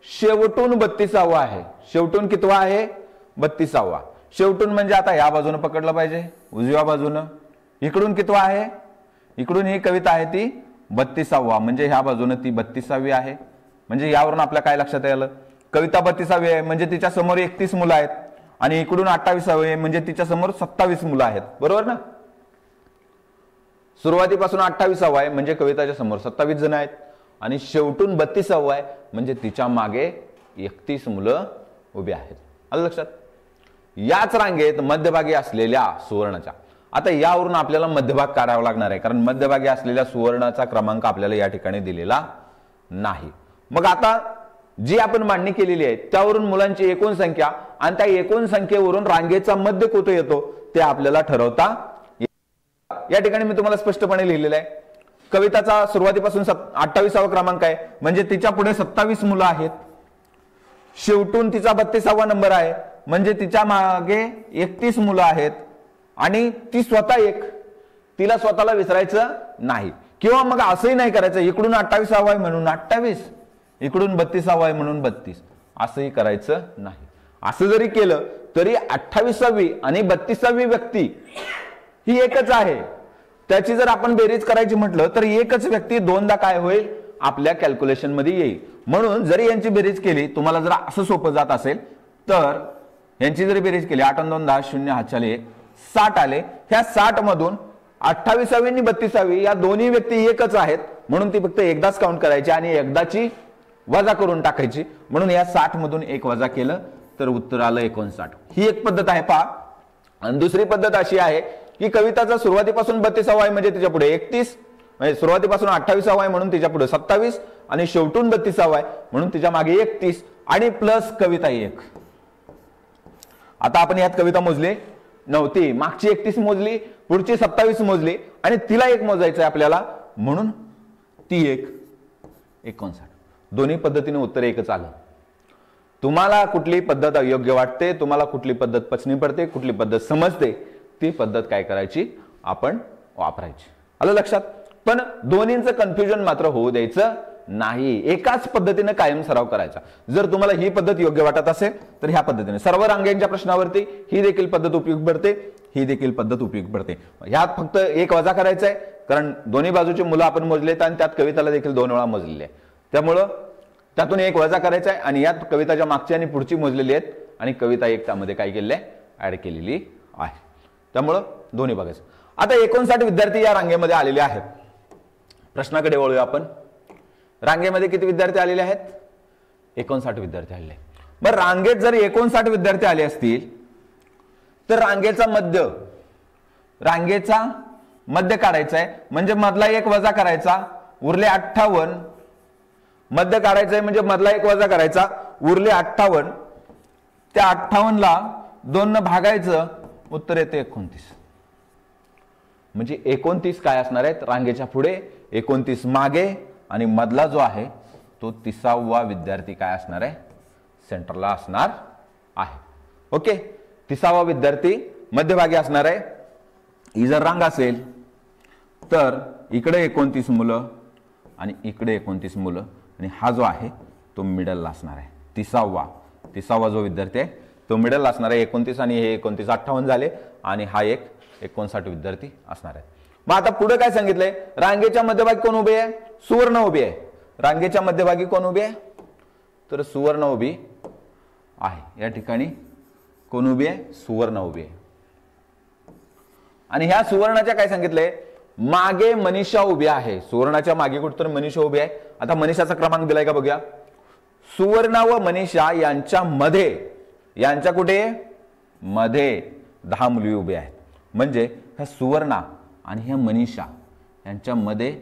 शेवटून 32वा आहे. शेवटून कितवा आहे? 32वा. शेवटून म्हणजे आता या बाजूने पकडलं पाहिजे, उजव्या बाजूनं. इकडून कितवा आहे? इकडून ही कविता आहे ती 32वा, म्हणजे ह्या बाजूने ती 32वी आहे. म्हणजे यावरून आपल्या काय लक्षात आलं, कविता 32वी आहे म्हणजे तिच्या समोर 31 मुलं आहेत, आणि इकडून 28वी आहे म्हणजे तिच्या समोर 27 मुलं आहेत. बरोबर ना? सुरुवातीपासून 28वा आहे म्हणजे कविताच्या समोर 27 जण आहेत, आणि शेवटून 32वा आहे म्हणजे तिच्या मागे 31 मुलं उभी आहेत. आलं लक्षात? याच रांगेत मध्यभागी असलेल्या सुवर्णाच्या, आता यावरून आपल्याला मध्यभाग काढावा लागणार आहे, कारण मध्यभागी असलेल्या सुवर्णाचा क्रमांक आपल्याला या ठिकाणी दिलेला नाही. मग आता जी आपण मांडणी केलेली आहे त्यावरून मुलांची एकूण संख्या आणि त्या एकूण संख्येवरून रांगेचा मध्य कुठे येतो ते आपल्याला ठरवता. या ठिकाणी मी तुम्हाला स्पष्टपणे लिहिलेलं आहे, कविताचा सुरुवातीपासून 28वा क्रमांक आहे म्हणजे तिच्या पुढे 27 मुलं आहेत. शेवटून तिचा 32वा नंबर आहे म्हणजे तिच्या मागे 31 मुलं आहेत, आणि ती स्वतः एक, तिला स्वतःला विसरायचं नाही. किंवा मग असंही नाही करायचं, इकडून 28वा आहे म्हणून 28, इकडून 32वा आहे म्हणून 32, असंही करायचं नाही. असं जरी केलं तरी 28वी आणि 32वी व्यक्ती ही एकच आहे. त्याची जर आपण बेरीज करायची म्हटलं तर एकच व्यक्ती दोनदा काय होईल आपल्या कॅल्क्युलेशन मध्ये येईल. म्हणून जरी यांची बेरीज केली, तुम्हाला जर असं सोपं जात असेल तर यांची जरी बेरीज केली, 8 आणि 2 10, 0 हातच्याले 60 आले. ह्या 60 मधून 28वी आणि 32वी या दोन्ही व्यक्ती एकच आहेत म्हणून ती फक्त एकदाच काउंट करायची आणि एकदाची वजा करून टाकायची. म्हणून या 60 मधून एक वजा केलं तर उत्तर आलं 59. ही एक पद्धत आहे पहा. आणि दुसरी पद्धत अशी आहे की कविताचा सुरुवातीपासून 32वा आहे म्हणजे तिच्या पुढे 31, म्हणजे सुरुवातीपासून 28वा आहे म्हणून तिच्या पुढे 27, आणि शेवटून 32वा आहे म्हणून तिच्या मागे 31, आणि प्लस कविता 1. आता आपण यात कविता मोजली नव्हती, मागची 31 मोजली, पुढची 27 मोजली, आणि तिला एक मोजायचं आहे आपल्याला म्हणून ती एक 59. दोन्ही पद्धतीने उत्तर एकच आलं. तुम्हाला कुठली पद्धत अयोग्य वाटते, तुम्हाला कुठली पद्धत पचनी पडते, कुठली पद्धत समजते, ती पद्धत काय करायची आपण वापरायची. आलं लक्षात? पण दोन्हींचं कन्फ्युजन मात्र होऊ द्यायचं नाही. एकाच पद्धतीने कायम सराव करायचा. जर तुम्हाला ही पद्धत योग्य वाटत असेल तर ह्या पद्धतीने सर्व रांगेंच्या प्रश्नावरती ही देखील पद्धत उपयुक्त पडते, ही देखील पद्धत उपयुक्त पडते. ह्यात फक्त एक वजा करायचा आहे कारण दोन्ही बाजूची मुलं आपण मोजलेत आणि त्यात कविताला देखील 2 वेळा मोजलेले आहे. त्यामुळं त्यातून एक वजा करायचा आहे आणि यात कविताच्या मागची आणि पुढची मोजलेली आहेत आणि कविता एक त्यामध्ये काय केलेली आहे ऍड केलेली आहे. त्यामुळं दोन्ही बघायचं. आता 59 विद्यार्थी या रांगेमध्ये आलेले आहेत. प्रश्नाकडे वळूया आपण. रांगेमध्ये किती विद्यार्थी आलेले आहेत? 59 विद्यार्थी आलेले. बरं, रांगेत जर 59 विद्यार्थी आले असतील तर रांगेचा मध्य काढायचा आहे म्हणजे मधला एक वजा करायचा, उरले 58. मध्य काढायचं आहे म्हणजे मधला एक वजा करायचा, उरले 58. त्या 58ला 2 न भागायचं, उत्तर येते 29. म्हणजे 29 काय असणार आहेत रांगेच्या पुढे, 29 मागे, आणि मधला जो आहे तो 30वा विद्यार्थी काय असणार आहे सेंटरला असणार आहे. ओके, 30वा विद्यार्थी मध्यभागी असणार आहे. ही जर रांग असेल तर इकडे 29 मुलं आणि इकडे 29 मुलं, आणि हा जो आहे तो मिडलला असणार आहे. 30वा जो विद्यार्थी आहे तो मिडलला असणार आहे. 29 आणि हे 29 58 झाले, आणि हा एक 59 विद्यार्थी असणार आहे. मग आता पुढे काय सांगितलंय, रांगेच्या मध्यभागी कोण उभे आहे? सुवर्ण उभी आहे. रांगेच्या मध्यभागी कोण उभी आहे? तर सुवर्ण उभी आहे. या ठिकाणी कोण उभी आहे? सुवर्ण उभी आहे. आणि ह्या सुवर्णाच्या काय सांगितलंय, मागे मनीषा उभी आहे. सुवर्णाच्या मागे कुठतर मनीषा उभी आहे. आता मनीषाचा क्रमांक दिलाय का बघूया. सुवर्ण व मनीषा यांच्या कुठे मध्ये 10 मुली उभे आहेत. म्हणजे ह्या सुवर्णा आणि ह्या मनीषा यांच्यामध्ये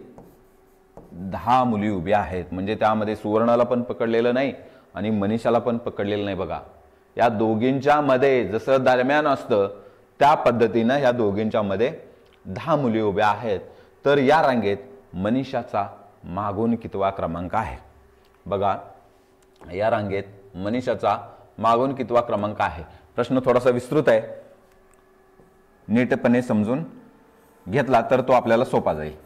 10 मुली उभ्या आहेत. म्हणजे त्यामध्ये सुवर्णाला पण पकडलेलं नाही आणि मनीषाला पण पकडलेलं नाही बघा. या दोघींच्या मध्ये जसं दरम्यान असतं त्या पद्धतीनं या दोघींच्या मध्ये 10 मुली उभ्या आहेत. तर या रांगेत मनीषाचा मागून कितवा क्रमांक आहे बघा. या रांगेत मनीषाचा मागून कितवा क्रमांक आहे. प्रश्न थोडासा विस्तृत आहे, नीटपणे समजून घेतला तर तो आपल्याला सोपा जाईल.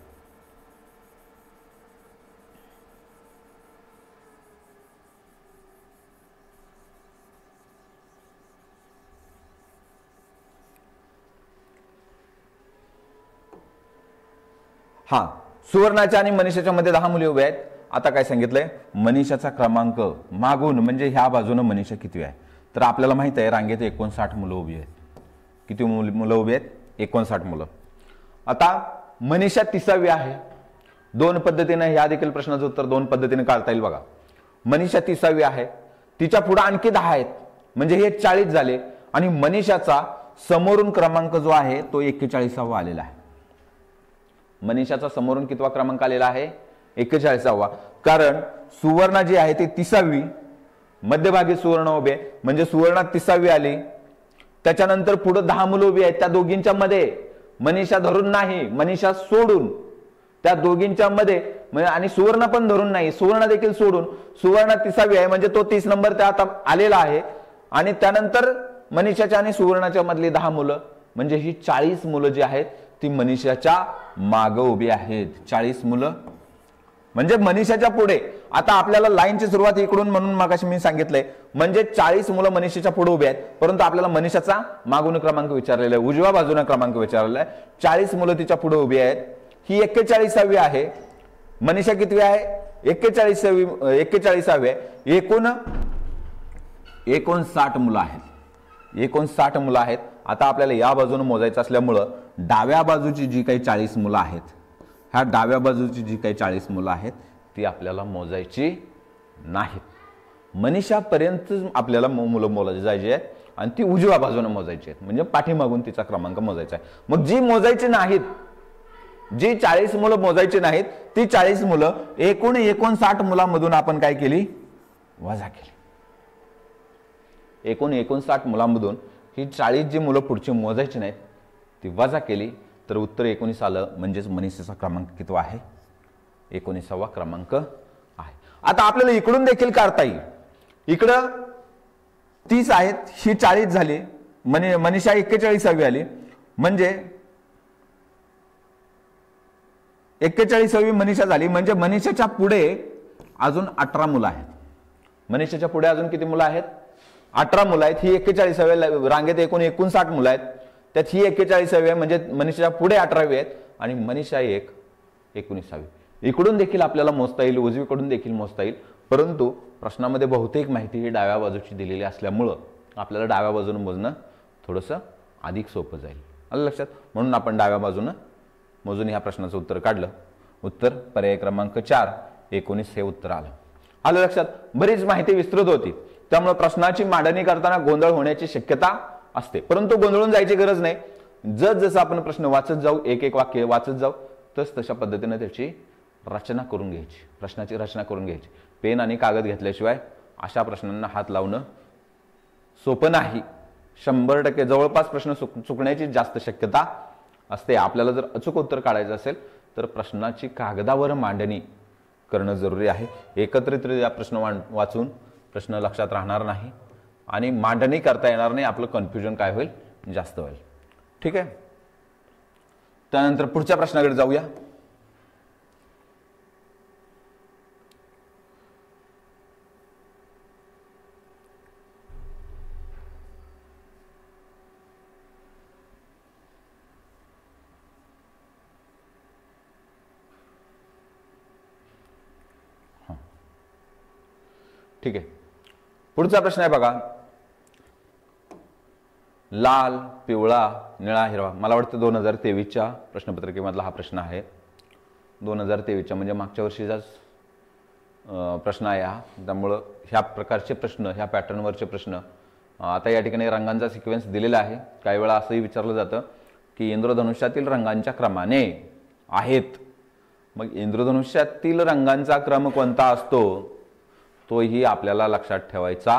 हा, सुवर्णाच्या आणि मनीषाच्या मध्ये 10 मुली उभ्या आहेत. आता काय सांगितलंय, मनीषाचा क्रमांक मागून म्हणजे ह्या बाजूने मनीषा किती आहे. तर आपल्याला माहित आहे रांगेत 59 मुलं उभी आहेत. किती मुलं उभी आहेत? 59 मुलं. आता मनीषा 30वी आहे. दोन पद्धतीने ह्या देखील प्रश्नाचं उत्तर दोन पद्धतीने काढता येईल बघा. मनीषा 30वी आहे, तिच्या पुढे आणखी 10 आहेत म्हणजे हे 40 झाले. आणि मनीषाचा समोरून क्रमांक जो आहे तो 41वा आलेला आहे. मनीषाचा समोरून कितवा क्रमांक आलेला आहे? 41वा. कारण सुवर्णा जी आहे ती 30वी, मध्यभागी सुवर्ण उभे म्हणजे सुवर्णा 30वी आली. त्याच्यानंतर पुढे 10 मुलं उभी आहेत, त्या दोघींच्या मध्ये मनीषा धरून नाही, मनीषा सोडून त्या दोघींच्या मध्ये आणि सुवर्ण पण धरून नाही, सुवर्ण देखील सोडून सुवर्ण 30वी आहे म्हणजे तो 30 नंबर त्या आता आलेला आहे. आणि त्यानंतर मनीषाच्या आणि सुवर्णाच्या मधली 10 मुलं म्हणजे ही 40 मुलं जी आहेत ती मनीषाच्या मागे उभी आहेत. 40 मुलं म्हणजे मनीषाच्या पुढे. आता आपल्याला लाईनची सुरुवात इकडून म्हणून मागाशी मी सांगितलंय म्हणजे 40 मुलं मनीषाच्या पुढे उभी आहेत. परंतु आपल्याला मनीषाचा मागून क्रमांक विचारलेला आहे, उजव्या बाजूने क्रमांक विचारलेला आहे. 40 मुलं तिच्या पुढे उभी आहेत. ही 41वी आहे. मनीषा कितवी आहे? 41वी आहे. एकूण 59 मुलं आहेत. 59 मुलं आहेत. आता आपल्याला या बाजूने मोजायचं असल्यामुळं डाव्या बाजूची जी काही 40 मुलं आहेत, ह्या डाव्या बाजूची जी काही 40 मुलं आहेत ती आपल्याला मोजायची नाहीत. मनीषापर्यंत आपल्याला मुलं मोजायची जायची आहेत आणि ती उजव्या बाजूने मोजायची आहेत म्हणजे पाठीमागून तिचा क्रमांक मोजायचा आहे. मग जी मोजायची नाहीत, जी 40 मुलं मोजायची नाहीत ती 40 मुलं एकूण 59 मुलांमधून आपण काय केली? वजा केली. एकूण 59 मुलांमधून ही 40 जी मुलं पुढची मोजायची नाहीत ती वजा केली तर उत्तर 19 आलं. म्हणजेच मनीषाचा क्रमांक किती आहे? 19वा क्रमांक आहे. आता आपल्याला इकडून देखील काढता येईल. इकडं 30 आहेत, ही 40 झाली, मनीषा 41वी आली म्हणजे 41वी मनीषा झाली म्हणजे मनीषाच्या पुढे अजून 18 मुलं आहेत. मनीषाच्या पुढे अजून किती मुलं आहेत? 18 मुलं आहेत. ही 41व्या रांगेत एकूण 59 मुलं आहेत, त्यात ही 41वी आहे म्हणजे मनीषाच्या पुढे 18वी आहेत आणि मनीषा 19वी. इकडून देखील आपल्याला मोजता येईल, उजवीकडून देखील मोजता येईल. परंतु प्रश्नामध्ये बहुतेक माहिती ही डाव्या बाजूची दिलेली असल्यामुळं आपल्याला डाव्या बाजूने मोजणं थोडंसं अधिक सोपं जाईल. आलं लक्षात? म्हणून आपण डाव्या बाजूनं मोजून ह्या प्रश्नाचं उत्तर काढलं. उत्तर पर्याय क्रमांक 4 19 हे उत्तर आलं. आलं लक्षात? बरीच माहिती विस्तृत होती त्यामुळे प्रश्नाची मांडणी करताना गोंधळ होण्याची शक्यता असते, परंतु गोंधळून जायची गरज नाही. जसं आपण प्रश्न वाचत जाऊ, एक एक वाक्य वाचत जाऊ, तशा पद्धतीने त्याची रचना करून घ्यायची, प्रश्नाची रचना करून घ्यायची. पेन आणि कागद घेतल्याशिवाय अशा प्रश्नांना हात लावणं सोपं नाही. 100% जवळपास प्रश्न चुकण्याची जास्त शक्यता असते. आपल्याला जर अचूक उत्तर काढायचं असेल तर प्रश्नाची कागदावर मांडणी करणं जरुरी आहे. एकत्रितरित्या प्रश्न वाचून प्रश्न लक्षात राहणार नाही आणि मांडणी करता येणार नाही. आपलं कन्फ्युजन काय होईल? जास्त होईल. ठीक आहे. त्यानंतर पुढच्या प्रश्नाकडे जाऊया. ठीक आहे. पुढचा प्रश्न आहे बघा. लाल, पिवळा, निळा, हिरवा. मला वाटतं 2023च्या प्रश्नपत्रिकेमधला हा प्रश्न आहे. 2023च्या म्हणजे मागच्या वर्षीचाच प्रश्न आहे हा. त्यामुळं ह्या प्रकारचे प्रश्न, ह्या पॅटर्नवरचे प्रश्न आता या ठिकाणी रंगांचा सिक्वेन्स दिलेला आहे. काही वेळा असंही विचारलं जातं की इंद्रधनुष्यातील रंगांच्या क्रमाने आहेत. मग इंद्रधनुष्यातील रंगांचा क्रम कोणता असतो तोही आपल्याला लक्षात ठेवायचा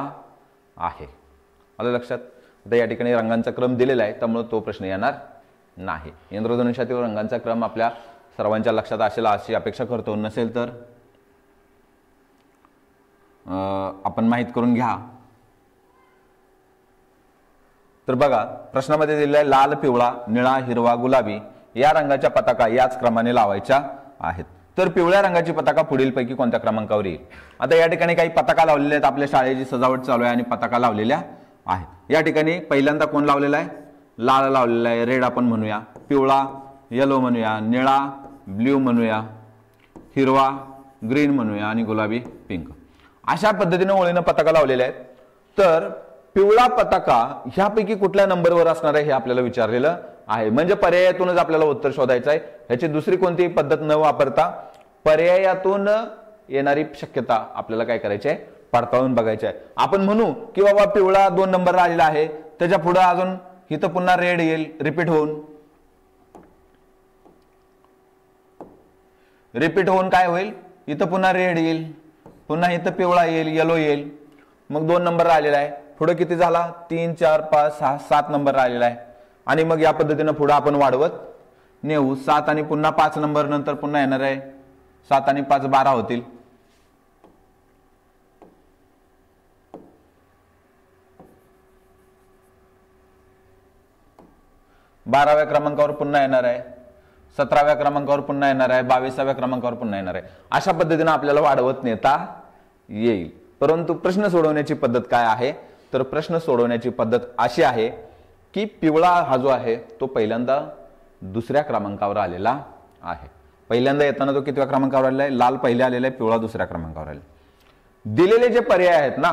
आहे. आलं लक्षात. आता या ठिकाणी रंगांचा क्रम दिलेला आहे, त्यामुळे तो प्रश्न येणार नाही. इंद्रधनुष्यातील रंगांचा क्रम आपल्या सर्वांच्या लक्षात असेल अशी अपेक्षा करतो. नसेल तर आपण माहित करून घ्या. तर बघा प्रश्नामध्ये दिलेला आहे लाल, पिवळा, निळा, हिरवा, गुलाबी या रंगाच्या पताका याच क्रमाने लावायच्या आहेत. तर पिवळ्या रंगाची पताका पुढीलपैकी कोणत्या क्रमांकावर येईल. आता या ठिकाणी काही पताका लावलेल्या आहेत. आपल्या शाळेची सजावट चालू आहे आणि पताका लावलेल्या आहेत. या ठिकाणी पहिल्यांदा कोण लावलेला आहे, लाल लावलेला आहे, रेड आपण म्हणूया, पिवळा येलो म्हणूया, निळा ब्ल्यू म्हणूया, हिरवा ग्रीन म्हणूया आणि गुलाबी पिंक. अशा पद्धतीने ओळीनं पताका लावलेल्या आहेत. तर पिवळा पताका ह्यापैकी कुठल्या नंबरवर असणार आहे हे आपल्याला विचारलेलं आहे. म्हणजे पर्यायातूनच आपल्याला उत्तर शोधायचं आहे. ह्याची दुसरी कोणतीही पद्धत न वापरता पर्यायातून येणारी शक्यता आपल्याला काय करायची आहे, पडताळून बघायची आहे. आपण म्हणू की बाबा पिवळा 2 नंबर आलेला आहे, त्याच्या पुढे अजून इथं पुन्हा रेड येईल, रिपीट होऊन काय होईल, इथं पुन्हा रेड येईल, पुन्हा इथं पिवळा येईल, येलो येईल, मग 2 नंबर आलेला आहे. पुढे किती झाला, 3 4 5 6 7 नंबर आलेला आहे. आणि मग या पद्धतीने पुढे आपण वाढवत नेऊ. 7 आणि पुन्हा 5 नंबर नंतर पुन्हा येणार आहे. 7 आणि 5 12 होतील. बाराव्या क्रमांकावर पुन्हा येणार आहे, 17व्या क्रमांकावर पुन्हा येणार आहे, 22व्या क्रमांकावर पुन्हा येणार आहे. अशा पद्धतीने आपल्याला वाढवत नेता येईल. परंतु प्रश्न सोडवण्याची पद्धत काय आहे, तर प्रश्न सोडवण्याची पद्धत अशी आहे की पिवळा हा जो आहे तो पहिल्यांदा दुसऱ्या क्रमांकावर आलेला आहे. पहिल्यांदा येताना तो कितव्या क्रमांकावर आलेला आहे, लाल पहिले आलेला आहे, पिवळा दुसऱ्या क्रमांकावर आलेला. दिलेले जे पर्याय आहेत ना,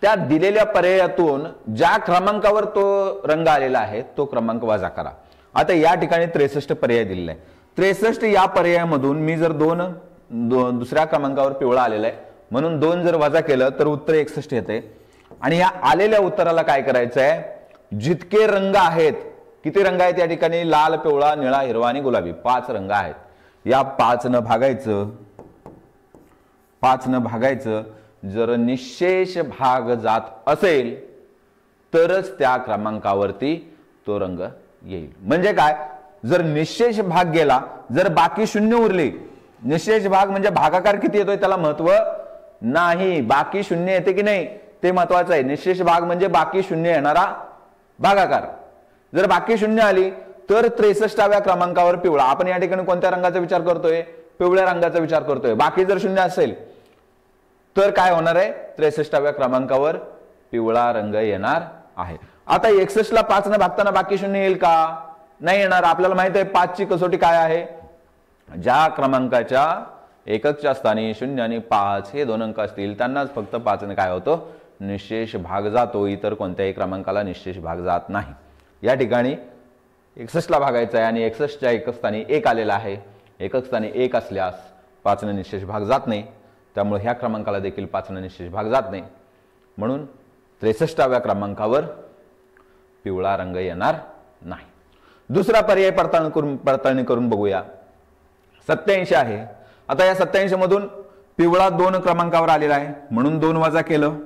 त्या दिलेल्या पर्यायातून ज्या क्रमांकावर तो रंग आलेला आहे तो क्रमांक वजा करा. आता या ठिकाणी 63 पर्याय दिलेला आहे. 63 या पर्यायामधून मी जर दुसऱ्या क्रमांकावर पिवळा आलेला आहे म्हणून 2 जर वजा केलं तर उत्तर 61 येते. आणि या आलेल्या उत्तराला काय करायचं आहे, जितके रंग आहेत, किती रंग आहेत या ठिकाणी, लाल, पिवळा, निळा, हिरवा आणि गुलाबी 5 रंग आहेत. या 5 न भागायचं. जर निशेष भाग जात असेल तरच त्या क्रमांकावरती तो रंग येईल. म्हणजे काय, जर निशेष भाग गेला, जर बाकी शून्य उरले, निशेष भाग म्हणजे भागाकार किती येतोय त्याला महत्व नाही, बाकी शून्य येते की नाही ते महत्वाचं आहे. निशेष भाग म्हणजे बाकी शून्य येणारा भागाकार. जर बाकी शून्य आली तर 63व्या क्रमांकावर पिवळा. आपण या ठिकाणी कोणत्या रंगाचा विचार करतोय, पिवळ्या रंगाचा विचार करतोय. बाकी जर शून्य असेल तर काय होणार आहे, 63व्या क्रमांकावर पिवळा रंग येणार आहे. आता 61 ला 5 ने भागताना बाकी शून्य येईल का, नाही येणार. आपल्याला माहित आहे 5 ची कसोटी काय आहे, ज्या क्रमांकाच्या एककच्या स्थानी 0 आणि 5 हे 2 अंक असतील त्यांनाच फक्त 5 ने काय होतो, निशेष भाग जातो. इतर कोणत्याही क्रमांकाला निशेष भाग जात नाही. या ठिकाणी 61 ला भागायचं आहे आणि 61 च्या एकक स्थानी 1 आलेला आहे. एकक स्थानी 1 असल्यास 5 ने निशेष भाग जात नाही, त्यामुळे ह्या क्रमांकाला देखील 5 ने निशेष भाग जात नाही. म्हणून 63व्या क्रमांकावर पिवळा रंग येणार नाही. दुसरा पर्याय पडताळणी करून बघूया. 87 आहे. आता या 87 मधून पिवळा 2 क्रमांकावर आलेला आहे म्हणून 2 वजा केलं.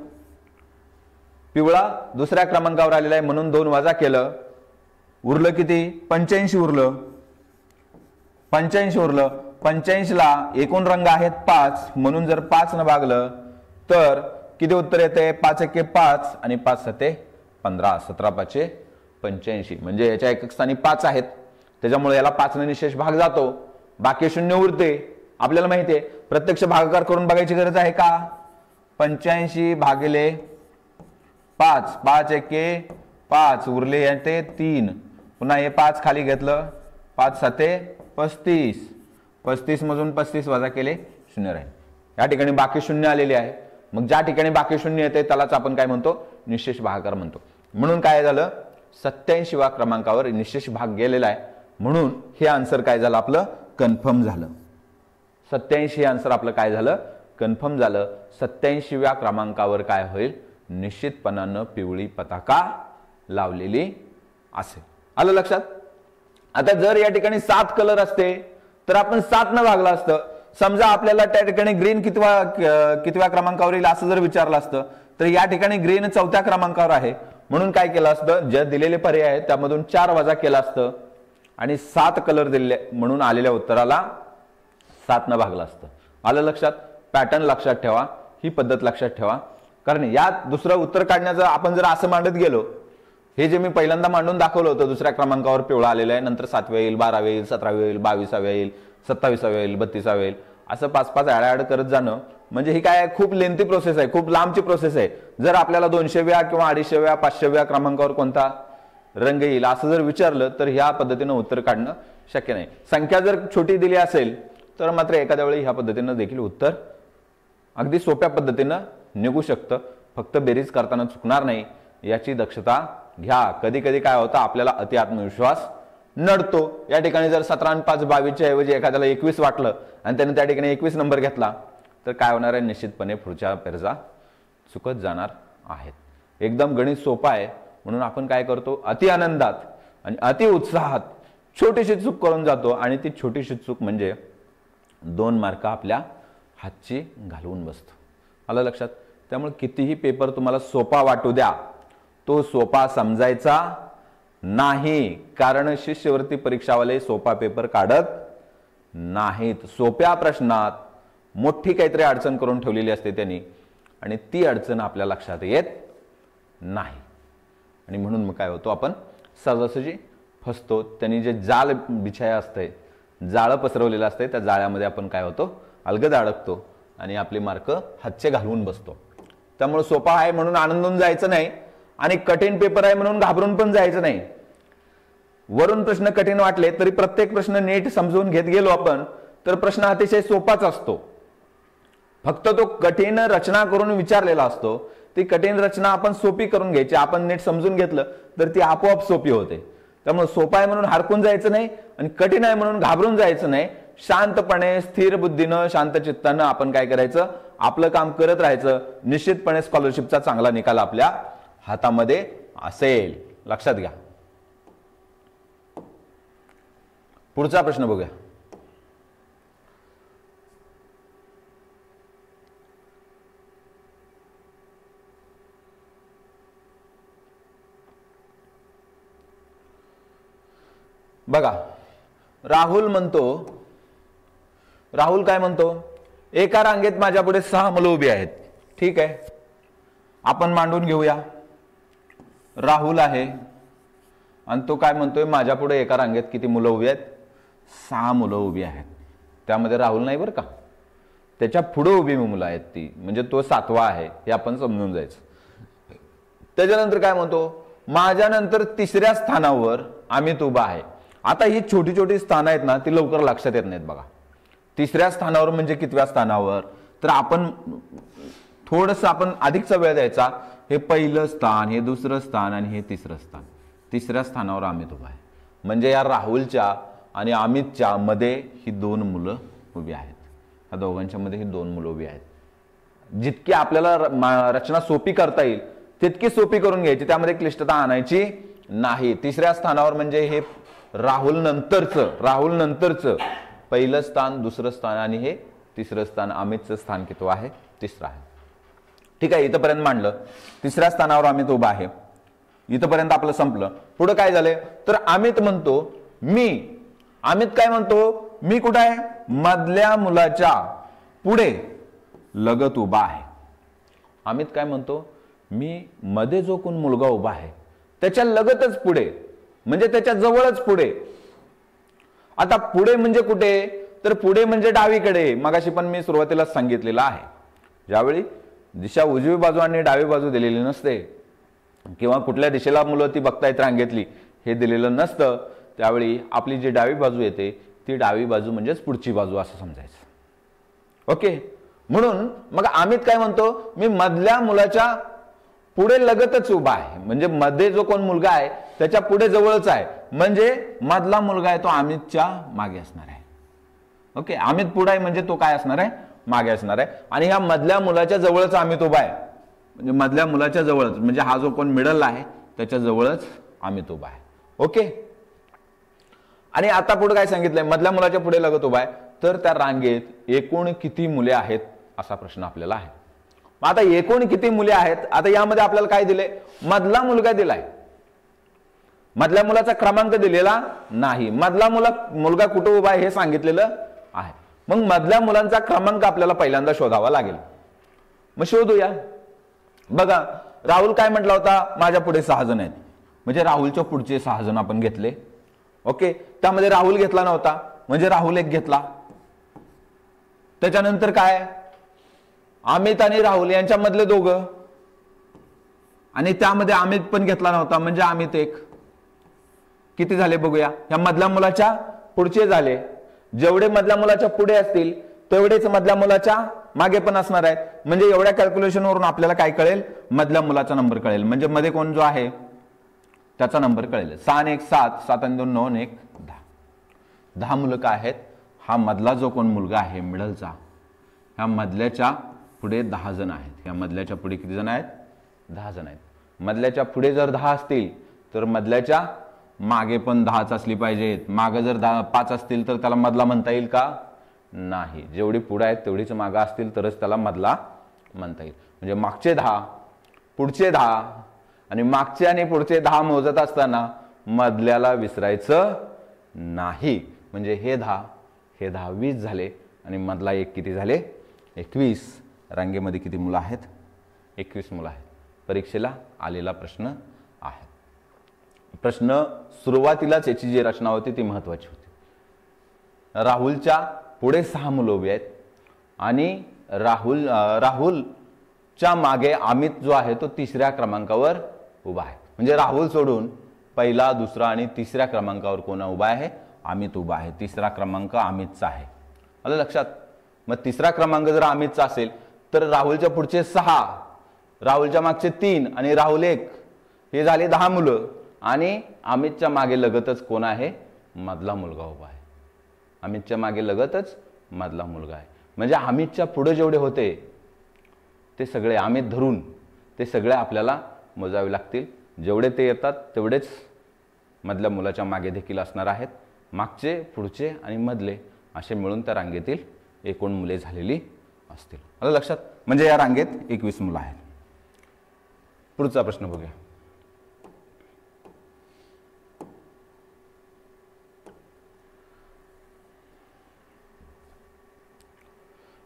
पिवळा दुसऱ्या क्रमांकावर आलेला आहे म्हणून 2 वजा केलं. उरलं किती, 85 उरलं. 85 ला एकूण रंग आहेत 5 म्हणून जर 5 न भागलं तर किती उत्तर येते, 5 एके 5 आणि 5 सते 15, 17 पाचे 85. म्हणजे याच्या एकक स्थानी 5 आहेत त्याच्यामुळे याला 5 ने निशेष भाग जातो, बाकी शून्य उरते. आपल्याला माहिती आहे प्रत्यक्ष भागाकार करून बघायची गरज आहे का. 85 भागिले 5, 5 एके 5 उरले येते 3, पुन्हा हे 5 खाली घेतलं, 5 सते 35, 35 मधून 35 वजा केले 0 राहील. या ठिकाणी बाकी शून्य आलेले आहे. मग ज्या ठिकाणी बाकी शून्य येते त्यालाच आपण काय म्हणतो, निशेष भागाकार म्हणतो. म्हणून काय झालं, 87व्या क्रमांकावर निशेष भाग गेलेला आहे म्हणून हे आन्सर काय झालं आपलं, कन्फर्म झालं. 87 हे आन्सर आपलं काय झालं, कन्फर्म झालं. 87व्या क्रमांकावर काय होईल, निश्चितपणानं पिवळी पताका लावलेली असेल. आलं लक्षात. आता जर या ठिकाणी 7 कलर असते तर आपण 7 न भागला असतं. समजा आपल्याला त्या ठिकाणी ग्रीन कितव्या क्रमांकावर येईल असं जर विचारलं असतं तर या ठिकाणी ग्रीन 4थ्या क्रमांकावर आहे, म्हणून काय केलं असतं, जे दिलेले पर्याय आहेत त्यामधून 4 वजा केलं असतं आणि 7 कलर दिले म्हणून आलेल्या उत्तराला 7 न भागलं असतं. आलं लक्षात? पॅटर्न लक्षात ठेवा, ही पद्धत लक्षात ठेवा. कारण यात दुसरं उत्तर काढण्याचं आपण जर असं मांडत गेलो, हे जे मी पहिल्यांदा मांडून दाखवलं होतं, दुसऱ्या क्रमांकावर पिवळा आलेला आहे, नंतर 7व्या येईल, 12व्या येईल, 17व्या येईल, 22व्या येईल, 27व्या येईल, 32व्या येईल, असं 5-5 ऍड करत जाणं म्हणजे ही काय खूप लेंथी प्रोसेस आहे, खूप लांबची प्रोसेस आहे. जर आपल्याला 200व्या किंवा 250व्या 500व्या क्रमांकावर कोणता रंग येईल असं जर विचारलं तर ह्या पद्धतीनं उत्तर काढणं शक्य नाही. संख्या जर छोटी दिली असेल तर मात्र एखाद्या वेळी ह्या पद्धतीनं देखील उत्तर अगदी सोप्या पद्धतीनं निघू शकतं. फक्त बेरीज करताना चुकणार नाही याची दक्षता घ्या. कधी कधी काय होतं, आपल्याला अति आत्मविश्वास नडतो. या ठिकाणी जर 17 आणि 5 22च्या ऐवजी एखाद्याला 21 वाटलं आणि त्याने त्या ठिकाणी 21 नंबर घेतला तर काय होणार आहे, निश्चितपणे पुढच्या पेरजा चुकत जाणार आहेत. एकदम गणित सोपं आहे, म्हणून आपण काय करतो, अति आनंदात आणि अति उत्साहात छोटीशी चूक करून जातो आणि ती छोटीशी चूक म्हणजे 2 मार्क आपल्या हातची घालवून बसतो. आलं लक्षात? त्यामुळे कितीही पेपर तुम्हाला सोपा वाटू द्या, तो सोपा समजायचा नाही. कारण शिष्यवृत्ती परीक्षावाले सोपा पेपर काढत नाहीत. सोप्या प्रश्नात मोठी काहीतरी अडचण करून ठेवलेली असते त्यांनी आणि ती अडचण आपल्या लक्षात येत नाही आणि म्हणून मग काय होतो, आपण सहजासहजी फसतो. त्यांनी जे जाल बिछाया असते, जाळं पसरवलेलं असते, त्या जाळ्यामध्ये आपण काय होतो, अलगद अडकतो आणि आपले मार्क हातचे घालवून बसतो. त्यामुळे सोपा आहे म्हणून आनंदून जायचं नाही आणि कठीण पेपर आहे म्हणून घाबरून पण जायचं नाही. वरून प्रश्न कठीण वाटले तरी प्रत्येक प्रश्न नीट समजून घेत गेलो आपण तर प्रश्न अतिशय सोपाच असतो. फक्त तो कठीण रचना करून विचारलेला असतो. ती कठीण रचना आपण सोपी करून घ्यायची. आपण नीट समजून घेतलं तर ती आपोआप सोपी होते. त्यामुळे सोपा आहे म्हणून हरकून जायचं नाही आणि कठीण आहे म्हणून घाबरून जायचं नाही. शांतपणे स्थिर बुद्धीनं शांत चित्तानं आपण काय करायचं, आपलं काम करत राहायचं. निश्चितपणे स्कॉलरशिपचा चांगला निकाल आपल्या हातामध्ये असेल. लक्षात घ्या. पुढचा प्रश्न बघूया. बघा, राहुल काय म्हणतो, एका रांगेत माझ्या पुढे 6 मुलं उभी आहेत. ठीक आहे, आपण मांडून घेऊया. राहुल आहे आणि तो काय म्हणतोय, माझ्या पुढे एका रांगेत किती मुलं उभी आहेत, 6 मुलं उभी आहेत. त्यामध्ये राहुल नाही बरं का, त्याच्या पुढे उभी मुलं आहेत ती, म्हणजे तो 7वा आहे हे आपण समजून जायचं. त्याच्यानंतर काय म्हणतो, माझ्यानंतर 3ऱ्या स्थानावर अमित उभा आहे. आता ही छोटी छोटी स्थानं आहेत ना, ती लवकर लक्षात येत नाहीत. बघा, 3ऱ्या स्थानावर म्हणजे कितव्या स्थानावर, तर आपण थोडंसं आपण अधिकचा वेळ द्यायचा. हे पहिलं स्थान, हे दुसरं स्थान आणि हे 3रं स्थान. 3ऱ्या स्थानावर अमित उभा आहे म्हणजे या राहुलच्या आणि अमितच्या मध्ये ही 2 मुलं उभी आहेत. या दोघांच्या मध्ये ही 2 मुलं उभी आहेत. जितकी आपल्याला रचना सोपी करता येईल तितकी सोपी करून घ्यायची, त्यामध्ये क्लिष्टता आणायची नाही. 3ऱ्या स्थानावर म्हणजे हे राहुल नंतरचं पहिलं स्थान, दुसरं स्थान आणि हे 3रं स्थान. अमितचं स्थान किती आहे, 3रं आहे. ठीक आहे, इथपर्यंत मांडलं. 3ऱ्या स्थानावर अमित उभा आहे. इथपर्यंत आपलं संपलं. पुढे काय झालंय, तर अमित म्हणतो अमित काय म्हणतो, मी कुठं आहे, मधल्या मुलाच्या पुढे लगत उभा आहे. अमित काय म्हणतो, मी मध्ये जो कोण मुलगा उभा आहे त्याच्या लगतच पुढे, म्हणजे त्याच्या जवळच पुढे. आता पुढे म्हणजे कुठे, तर पुढे म्हणजे डावीकडे. मगाशी पण मी सुरुवातीला सांगितलेलं आहे, ज्यावेळी दिशा उजवी बाजू आणि डावी बाजू दिलेली नसते किंवा कुठल्या दिशेला मुलं ती बघतायत रांगेतली हे दिलेलं नसतं, त्यावेळी आपली जी डावी बाजू येते ती डावी बाजू म्हणजेच पुढची बाजू असं समजायचं. ओके, म्हणून मग अमित काय म्हणतो, मी मधल्या मुलाच्या पुढे लगतच उभा आहे, म्हणजे मध्ये जो कोण मुलगा आहे त्याच्या पुढे जवळच आहे, म्हणजे मधला मुलगा आहे तो अमितच्या मागे असणार आहे. ओके, अमित पुढे आहे म्हणजे तो काय असणार आहे, मागे असणार आहे. आणि ह्या मधल्या मुलाच्या जवळच अमित उभा आहे, म्हणजे मधल्या मुलाच्या जवळच, म्हणजे हा जो कोण मिडल आहे त्याच्या जवळच अमित उभा आहे. ओके, आणि आता पुढे काय सांगितलंय, मधल्या मुलाच्या पुढे लगत उभा आहे. तर त्या रांगेत एकूण किती मुले आहेत असा प्रश्न आपल्याला आहे. मग आता एकूण किती मुले आहेत, आता यामध्ये आपल्याला काय दिले, मधला मुलगा दिलाय, मधल्या मुलाचा क्रमांक दिलेला नाही, मधला मुलगा कुठे उभा आहे हे सांगितलेलं आहे. मग मधल्या मुलांचा क्रमांक आपल्याला पहिल्यांदा शोधावा लागेल. मग शोधूया. बघा राहुल काय म्हटला होता, माझ्या पुढे 6 जण आहेत, म्हणजे राहुलच्या पुढचे 6 जण आपण घेतले. ओके, त्यामध्ये राहुल घेतला नव्हता म्हणजे राहुल एक घेतला. त्याच्यानंतर काय, अमित आणि राहुल यांच्यामधले दोघं, आणि त्यामध्ये अमित पण घेतला नव्हता म्हणजे अमित एक. किती झाले बघूया, ह्या मधल्या मुलाच्या पुढचे झाले. जेवढे मधल्या मुलाच्या पुढे असतील तेवढेच मधल्या मुलाच्या मागे पण असणार आहेत. म्हणजे एवढ्या कॅल्क्युलेशन वरून आपल्याला काय कळेल, मधल्या मुलाचा नंबर कळेल, म्हणजे मध्ये कोण जो आहे त्याचा नंबर कळेल. 6 आणि 1 7, 7 आणि 2 9 आणि 1 10. 10 मुलं काय आहेत, हा मधला जो कोण मुलगा आहे मिडलचा, ह्या मधल्याच्या पुढे 10 जण आहेत. ह्या मधल्याच्या पुढे किती जण आहेत, 10 जण आहेत. मधल्याच्या पुढे जर 10 असतील तर मधल्याच्या मागे पण 10च असली पाहिजेत. मागे जर 5 असतील तर त्याला मधला म्हणता येईल का, नाही. जेवढी पुढे आहेत तेवढीच मागे असतील तरच त्याला मधला म्हणता येईल. म्हणजे मागचे 10, पुढचे 10, आणि मागचे आणि पुढचे 10 मोजत असताना मधल्याला विसरायचं नाही. म्हणजे हे 10 हे 10 20 झाले, आणि मधला एक किती झाले, 21. रांगेमध्ये किती मुलं आहेत, 21 मुलं आहेत. परीक्षेला आलेला प्रश्न आहे. प्रश्न सुरुवातीलाच याची जी रचना होती ती महत्वाची होती. राहुलच्या पुढे 6 मुलं उभी आहेत, आणि राहुलच्या मागे अमित जो आहे तो 3ऱ्या क्रमांकावर उभा आहे. म्हणजे राहुल सोडून पहिला, दुसरा आणि 3ऱ्या क्रमांकावर कोण उभा आहे, अमित उभा आहे. 3रा क्रमांक अमितचा आहे. आलं लक्षात. मग 3रा क्रमांक जर अमितचा असेल तर राहुलच्या पुढचे 6, राहुलच्या मागचे 3 आणि राहुल 1, हे झाले 10 मुलं. आणि अमितच्या मागे लगतच कोण आहे, मधला मुलगा उभा आहे. अमितच्या मागे लगतच मधला मुलगा आहे. म्हणजे अमितच्या पुढे जेवढे होते ते सगळे, अमित धरून ते सगळे आपल्याला मोजावे लागतील. जेवढे ते येतात तेवढेच मधल्या मुलाच्या मागे देखील असणार आहेत. मागचे, पुढचे आणि मधले असे मिळून त्या रांगेतील एकूण मुले झालेली असतील. आलं लक्षात. म्हणजे या रांगेत 21 मुलं आहेत. पुढचा प्रश्न बघूया.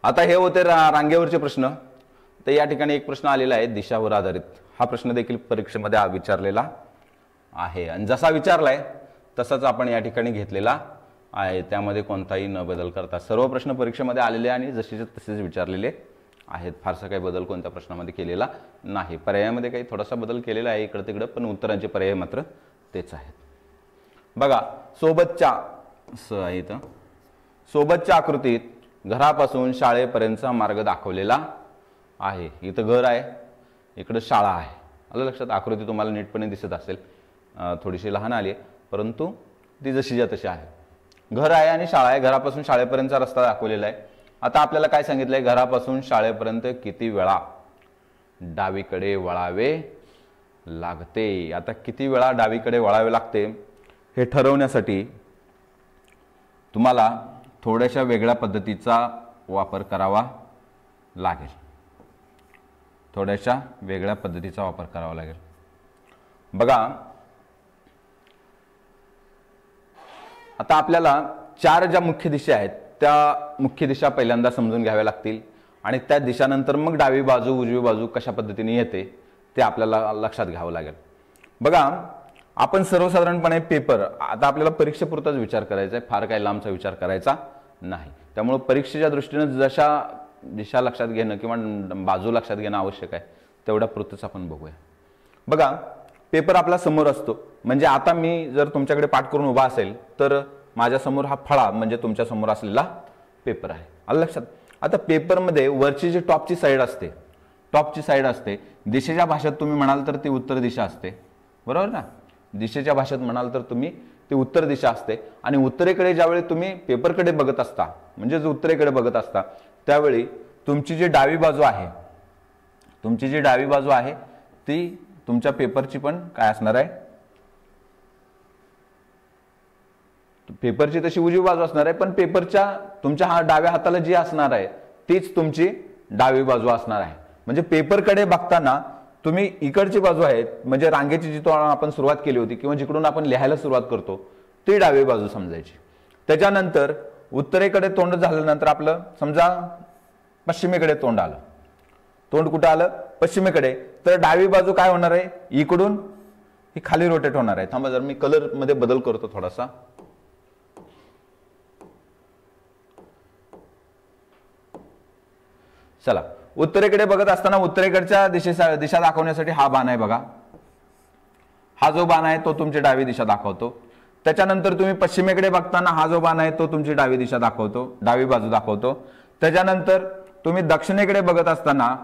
आता हे होते रांगेवरचे प्रश्न. तर या ठिकाणी एक प्रश्न आलेला आहे दिशावर आधारित. हा प्रश्न देखील परीक्षेमध्ये विचारलेला आहे, आणि जसा विचारलाय तसाच आपण या ठिकाणी घेतलेला आहे. त्यामध्ये कोणताही न बदल करता सर्व प्रश्न परीक्षेमध्ये आलेले आणि जसेचे तसेच विचारलेले आहेत. फारसा काही बदल कोणत्या प्रश्नामध्ये केलेला नाही. पर्यायामध्ये काही थोडासा बदल केलेला आहे इकडे तिकडे, पण उत्तरांचे पर्याय मात्र तेच आहेत. बघा सोबतच्या आकृतीत घरापासून शाळेपर्यंतचा मार्ग दाखवलेला आहे. इथं घर आहे, इकडे शाळा आहे. आलं लक्षात. आकृती तुम्हाला नीटपणे दिसत असेल, थोडीशी लहान आली आहे परंतु ती जशीच्या तशी आहे. घर आहे आणि शाळा आहे. घरापासून शाळेपर्यंतचा रस्ता दाखवलेला आहे. आता आपल्याला काय सांगितलंय, घरापासून शाळेपर्यंत किती वेळा डावीकडे वळावे लागते. आता किती वेळा डावीकडे वळावे लागते हे ठरवण्यासाठी तुम्हाला थोड्याशा वेगळ्या पद्धतीचा वापर करावा लागेल. थोड्याशा वेगळ्या पद्धतीचा वापर करावा लागेल. बघा आता आपल्याला 4 ज्या मुख्य दिशा आहेत त्या मुख्य दिशा पहिल्यांदा समजून घ्याव्या लागतील, आणि त्या दिशानंतर मग डावी बाजू उजवी बाजू कशा पद्धतीने येते ते आपल्याला लक्षात घ्यावं लागेल. बघा आपण सर्वसाधारणपणे पेपर, आता आपल्याला परीक्षेपुरताच विचार करायचा आहे, फार काही लांबचा विचार करायचा नाही. त्यामुळे परीक्षेच्या दृष्टीने जशा दिशा लक्षात घेणं किंवा बाजू लक्षात घेणं आवश्यक आहे तेवढ्या पुरतच आपण बघूया. बघा पेपर आपला समोर असतो, म्हणजे आता मी जर तुमच्याकडे पाठ करून उभा असेल तर माझ्या समोर हा फळा म्हणजे तुमच्या समोर असलेला पेपर आहे. आलं लक्षात. आता पेपरमध्ये वरची जी टॉपची साईड असते, दिशेच्या भाषेत तुम्ही म्हणाल तर ती उत्तर दिशा असते, बरोबर ना. दिशेच्या भाषेत म्हणाल तर तुम्ही ती उत्तर दिशा असते, आणि उत्तरेकडे ज्यावेळी तुम्ही पेपरकडे बघत असता म्हणजे जो उत्तरेकडे बघत असता त्यावेळी तुमची जी डावी बाजू आहे ती तुमच्या पेपरची पण काय असणार आहे, पेपरची तशी उजवी बाजू असणार आहे, पण पेपरच्या तुमच्या डाव्या हाताला जी असणार आहे तीच तुमची डावी बाजू असणार आहे. म्हणजे पेपरकडे बघताना तुम्ही इकडची बाजू आहे म्हणजे रांगेची जिथून आपण सुरुवात केली होती किंवा जिकडून आपण लिहायला सुरुवात करतो ती डावी बाजू समजायची. त्याच्यानंतर उत्तरेकडे तोंड झाल्यानंतर आपलं समजा पश्चिमेकडे तोंड आलं. तोंड कुठं आलं? पश्चिमेकडे. तर डावी बाजू काय होणार आहे? इकडून ही खाली रोटेट होणार आहे. थांबा जर मी कलर मध्ये बदल करतो थोडासा. चला, उत्तरेकडे बघत असताना उत्तरेकडच्या दिशा दाखवण्यासाठी हा बाण आहे बघा. हा जो बाण आहे तो तुमची डावी दिशा दाखवतो. त्याच्यानंतर तुम्ही पश्चिमेकडे बघताना हा जो बाण आहे तो तुमची डावी दिशा दाखवतो, डावी बाजू दाखवतो. त्याच्यानंतर तुम्ही दक्षिणेकडे बघत असताना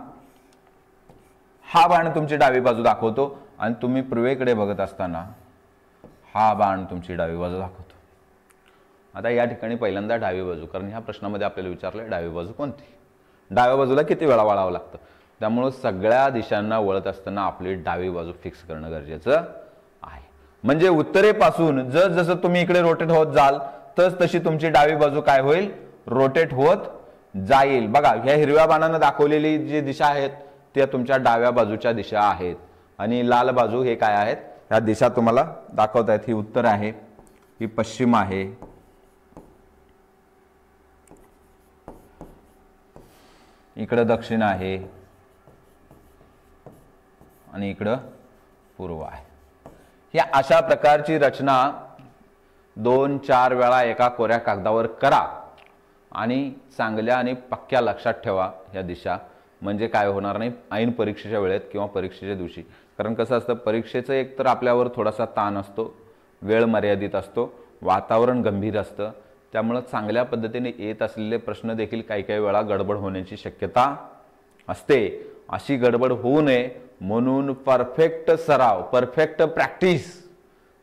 हा बाण तुमची डावी बाजू दाखवतो आणि तुम्ही पूर्वेकडे बघत असताना हा बाण तुमची डावी बाजू दाखवतो. आता या ठिकाणी पहिल्यांदा डावी बाजू, कारण ह्या प्रश्नामध्ये आपल्याला विचारलंय डावी बाजू कोणती. डाव्या बाजूला किती वेळा वळावं लागतं, त्यामुळे सगळ्या दिशांना वळत असताना आपली डावी बाजू फिक्स करणं गरजेचं आहे. म्हणजे उत्तरेपासून जसं तुम्ही इकडे रोटेट होत जाल तशी तुमची डावी बाजू काय होईल? रोटेट होत जाईल. बघा, ह्या हिरव्या बाणानं दाखवलेली जी दिशा आहेत त्या तुमच्या डाव्या बाजूच्या दिशा आहेत आणि लाल बाजू हे काय आहेत? ह्या दिशा तुम्हाला दाखवत आहेत. ही उत्तर आहे, ही पश्चिम आहे, इकडं दक्षिण आहे आणि इकडं पूर्व आहे. या अशा प्रकारची रचना 2-4 वेळा एका कोऱ्या कागदावर करा आणि चांगल्या आणि पक्क्या लक्षात ठेवा ह्या दिशा. म्हणजे काय होणार नाही ऐन परीक्षेच्या वेळेत किंवा परीक्षेच्या दिवशी. कारण कसं असतं, परीक्षेचं एक तर आपल्यावर थोडासा ताण असतो, वेळ मर्यादित असतो, वातावरण गंभीर असतं. त्यामुळे चांगल्या पद्धतीने येत असलेले प्रश्न देखील काही काही वेळा गडबड होण्याची शक्यता असते. अशी गडबड होऊ नये म्हणून परफेक्ट सराव, परफेक्ट प्रॅक्टिस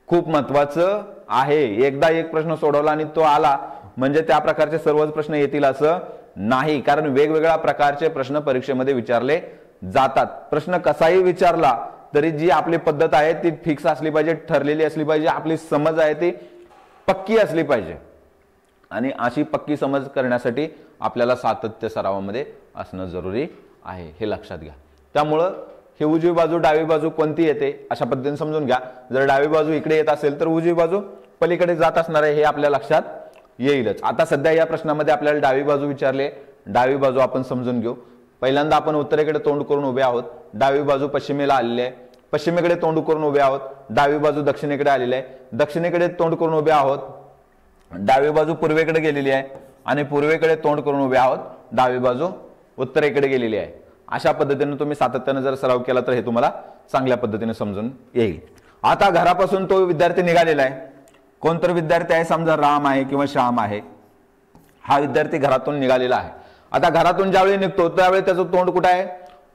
खूप महत्वाचं आहे. एकदा एक प्रश्न सोडवला आणि तो आला म्हणजे त्या प्रकारचे सर्वच प्रश्न येतील असं नाही. कारण वेगवेगळ्या प्रकारचे प्रश्न परीक्षेमध्ये विचारले जातात. प्रश्न कसाही विचारला तरी जी आपली पद्धत आहे ती फिक्स असली पाहिजे, ठरलेली असली पाहिजे. आपली समज आहे ती पक्की असली पाहिजे आणि अशी पक्की समज करण्यासाठी आपल्याला सातत्य सरावामध्ये असणं जरुरी आहे, हे लक्षात घ्या. त्यामुळं हे उजवी बाजू डावी बाजू कोणती येते अशा पद्धतीने समजून घ्या. जर डावी बाजू इकडे येत असेल तर उजवी बाजू पलीकडे जात असणार आहे, हे आपल्या लक्षात येईलच. आता सध्या या प्रश्नामध्ये आपल्याला डावी बाजू विचारले, डावी बाजू आपण समजून घेऊ. पहिल्यांदा आपण उत्तरेकडे तोंड करून उभे आहोत, डावी बाजू पश्चिमेला आलेली आहे. पश्चिमेकडे तोंड करून उभे आहोत, डावी बाजू दक्षिणेकडे आलेली आहे. दक्षिणेकडे तोंड करून उभे आहोत, डावी बाजू पूर्वेकडे गेलेली आहे आणि पूर्वेकडे तोंड करून उभे आहोत, डावी बाजू उत्तरेकडे गेलेली आहे. अशा पद्धतीने तुम्ही सातत्याने जर सराव केला तर हे तुम्हाला चांगल्या पद्धतीने समजून येईल. आता घरापासून तो विद्यार्थी निघालेला आहे. कोणतर विद्यार्थी आहे, समजा राम आहे किंवा श्याम आहे. हा विद्यार्थी घरातून निघालेला आहे. आता घरातून ज्यावेळी निघतो त्यावेळी त्याचं तोंड कुठं आहे?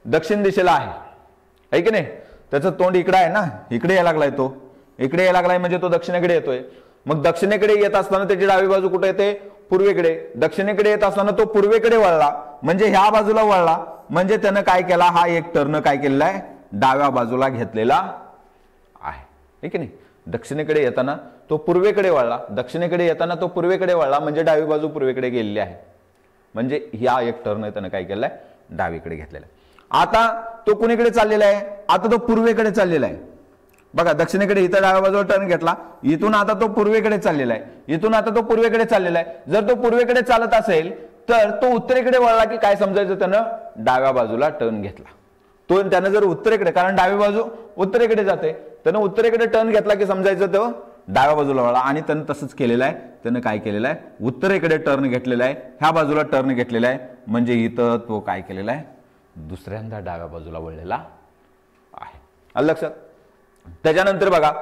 दक्षिण दिशेला आहे की नाही? त्याचं तोंड इकडे आहे ना, इकडे यायला लागलाय, तो इकडे यायला लागलाय म्हणजे तो दक्षिणेकडे येतोय. मग दक्षिणेकडे येत असताना त्याची डावी बाजू कुठे येते? पूर्वेकडे. दक्षिणेकडे येत असताना तो पूर्वेकडे वळला म्हणजे ह्या बाजूला वळला म्हणजे त्यानं काय केला? हा एक टर्न काय केलेला आहे? डाव्या बाजूला घेतलेला आहे की नाही? दक्षिणेकडे येताना तो पूर्वेकडे वळला, दक्षिणेकडे येताना तो पूर्वेकडे वळला म्हणजे डावी बाजू पूर्वेकडे गेलेली आहे. म्हणजे ह्या एक टर्न त्यानं काय केलाय? डावीकडे घेतलेला आहे. आता तो कुणीकडे चाललेला आहे? आता तो पूर्वेकडे चाललेला आहे. बघा, दक्षिणेकडे इथं डाव्या बाजूला टर्न घेतला, इथून आता तो पूर्वेकडे चाललेला आहे, इथून आता तो पूर्वेकडे चाललेला आहे. जर तो पूर्वेकडे चालत असेल तर तो उत्तरेकडे वळला की काय समजायचं? त्यानं डाव्या बाजूला टर्न घेतला. तो त्यानं जर उत्तरेकडे, कारण डावी बाजू उत्तरेकडे जाते, त्यानं उत्तरेकडे टर्न घेतला की समजायचं तो डाव्या बाजूला वळला. आणि त्यानं तसंच केलेलं आहे. त्यानं काय केलेलं आहे? उत्तरेकडे टर्न घेतलेला आहे, ह्या बाजूला टर्न घेतलेला आहे म्हणजे इथं तो काय केलेला आहे? दुसऱ्यांदा डाव्या बाजूला वळलेला आहे. आलं लक्षात? त्याच्यानंतर बघा,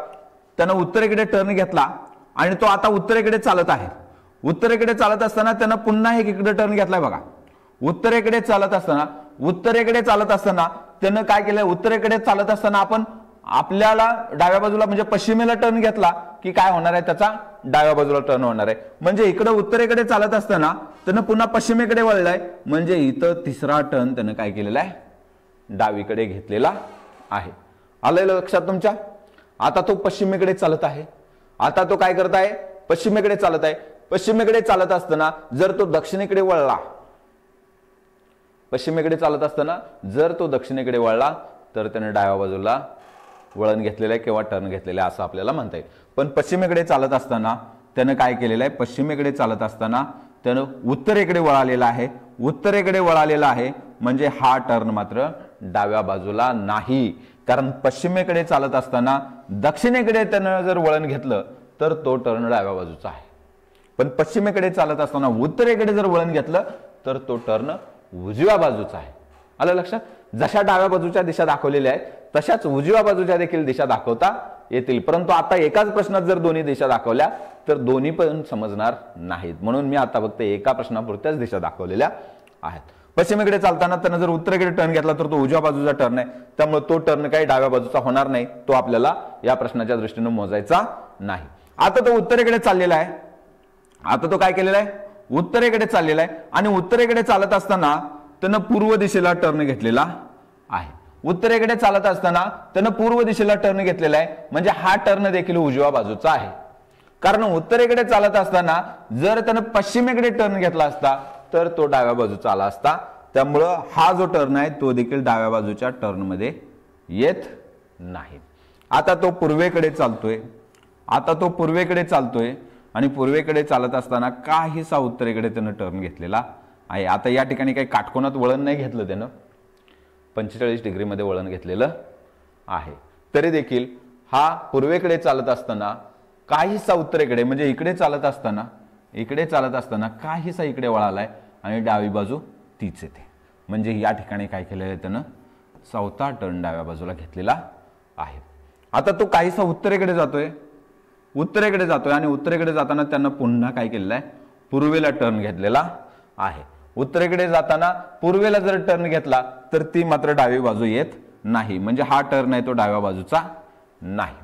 त्यानं उत्तरेकडे टर्न घेतला आणि तो आता उत्तरेकडे चालत आहे. उत्तरेकडे चालत असताना त्यानं पुन्हा एक इकडे टर्न घेतलाय. बघा, उत्तरेकडे चालत असताना त्यानं काय केलंय? उत्तरेकडे चालत असताना आपण आपल्याला डाव्या बाजूला म्हणजे पश्चिमेला टर्न घेतला की काय होणार आहे? त्याचा डाव्या बाजूला टर्न होणार आहे. म्हणजे इकडे उत्तरेकडे चालत असताना त्यानं पुन्हा पश्चिमेकडे वळलाय म्हणजे इथं तिसरा टर्न त्यानं काय केलेला आहे? डावीकडे घेतलेला आहे. आलंय लक्षात तुमच्या? आता तो पश्चिमेकडे चालत आहे. आता तो काय करत आहे? पश्चिमेकडे चालत आहे, पश्चिमेकडे चालत असताना जर तो दक्षिणेकडे वळला, पश्चिमेकडे चालत असताना जर तो दक्षिणेकडे वळला तर त्याने डाव्या बाजूला वळण घेतलेलं आहे किंवा टर्न घेतलेलं आहे असं आपल्याला म्हणता येईल. पण पश्चिमेकडे चालत असताना त्यानं काय केलेलं आहे, पश्चिमेकडे चालत असताना त्यानं उत्तरेकडे वळालेला आहे. उत्तरेकडे वळालेला आहे म्हणजे हा टर्न मात्र डाव्या बाजूला नाही, कारण पश्चिमेकडे चालत असताना दक्षिणेकडे त्यानं जर वळण घेतलं तर तो टर्न डाव्या बाजूचा आहे. पण पश्चिमेकडे चालत असताना उत्तरेकडे जर वळण घेतलं तर तो टर्न उजव्या बाजूचा आहे. आलं लक्षात? जशा डाव्या बाजूच्या दिशा दाखवलेल्या आहेत तशाच उजव्या बाजूच्या देखील दिशा दाखवता येतील. परंतु आता एकाच प्रश्नात जर दोन्ही दिशा दाखवल्या तर दोन्ही पण समजणार नाहीत, म्हणून मी आता फक्त एका प्रश्नापुरत्याच दिशा दाखवलेल्या आहेत. पश्चिमेकडे चालताना त्यानं जर उत्तरेकडे टर्न घेतला तर तो उजव्या बाजूचा टर्न आहे, त्यामुळे तो टर्न काही डाव्या बाजूचा होणार नाही, तो आपल्याला या प्रश्नाच्या दृष्टीने मोजायचा नाही. आता तो उत्तरेकडे चाललेला आहे, आता तो काय केलेला आहे, उत्तरेकडे चाललेला आहे आणि उत्तरेकडे चालत असताना त्यानं पूर्व दिशेला टर्न घेतलेला आहे. उत्तरेकडे चालत असताना त्यानं पूर्व दिशेला टर्न घेतलेला आहे म्हणजे हा टर्न देखील उजव्या बाजूचा आहे. कारण उत्तरेकडे चालत असताना जर त्यानं पश्चिमेकडे टर्न घेतला असता तर तो डाव्या बाजूचा आला असता, त्यामुळं हा जो टर्न आहे तो देखील डाव्या बाजूच्या टर्न मध्ये येत नाही. आता तो पूर्वेकडे चालतोय, आता तो पूर्वेकडे चालतोय आणि पूर्वेकडे चालत असताना काहीसा उत्तरेकडे त्यानं टर्न घेतलेला आहे. आता या ठिकाणी काही काटकोनात वळण नाही घेतलं त्यानं, 45 डिग्रीमध्ये वळण घेतलेलं आहे. तरी देखील हा पूर्वेकडे चालत असताना काहीसा उत्तरेकडे म्हणजे इकडे चालत असताना काहीसा इकडे वळालाय आणि डावी बाजू तीच येते. म्हणजे या ठिकाणी काय केलेलं आहे त्यानं, चौथा टर्न डाव्या बाजूला घेतलेला आहे. आता तो काहीसा उत्तरेकडे जातोय आणि उत्तरेकडे जाताना त्यांना पुन्हा काय केलेलं आहे, पूर्वेला टर्न घेतलेला आहे. उत्तरेकडे जाताना पूर्वेला जर टर्न घेतला तर ती मात्र डावी बाजू येत नाही, म्हणजे हा टर्न आहे तो डाव्या बाजूचा नाही.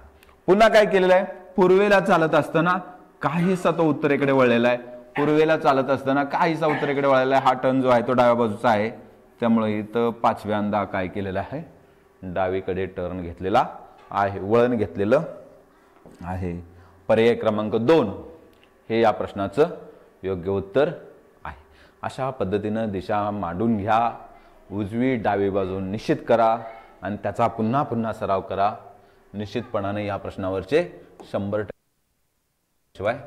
पुन्हा काय केलेलं आहे, पूर्वेला चालत असताना काहीसा तो उत्तरेकडे वळलेला आहे, पूर्वेला चालत असताना काहीसा उत्तरेकडे वळलेला आहे, हा टर्न जो आहे तो डाव्या बाजूचा आहे. त्यामुळे इथं पाचव्यांदा काय केलेलं आहे, डावीकडे टर्न घेतलेला आहे, वळण घेतलेलं आहे. पर्याय क्रमांक 2 हे या प्रश्नाचं योग्य उत्तर आहे. अशा पद्धतीनं दिशा मांडून घ्या, उजवी डावी बाजू निश्चित करा आणि त्याचा पुन्हा पुन्हा सराव करा. निश्चितपणाने या प्रश्नावरचे 100% शिवाय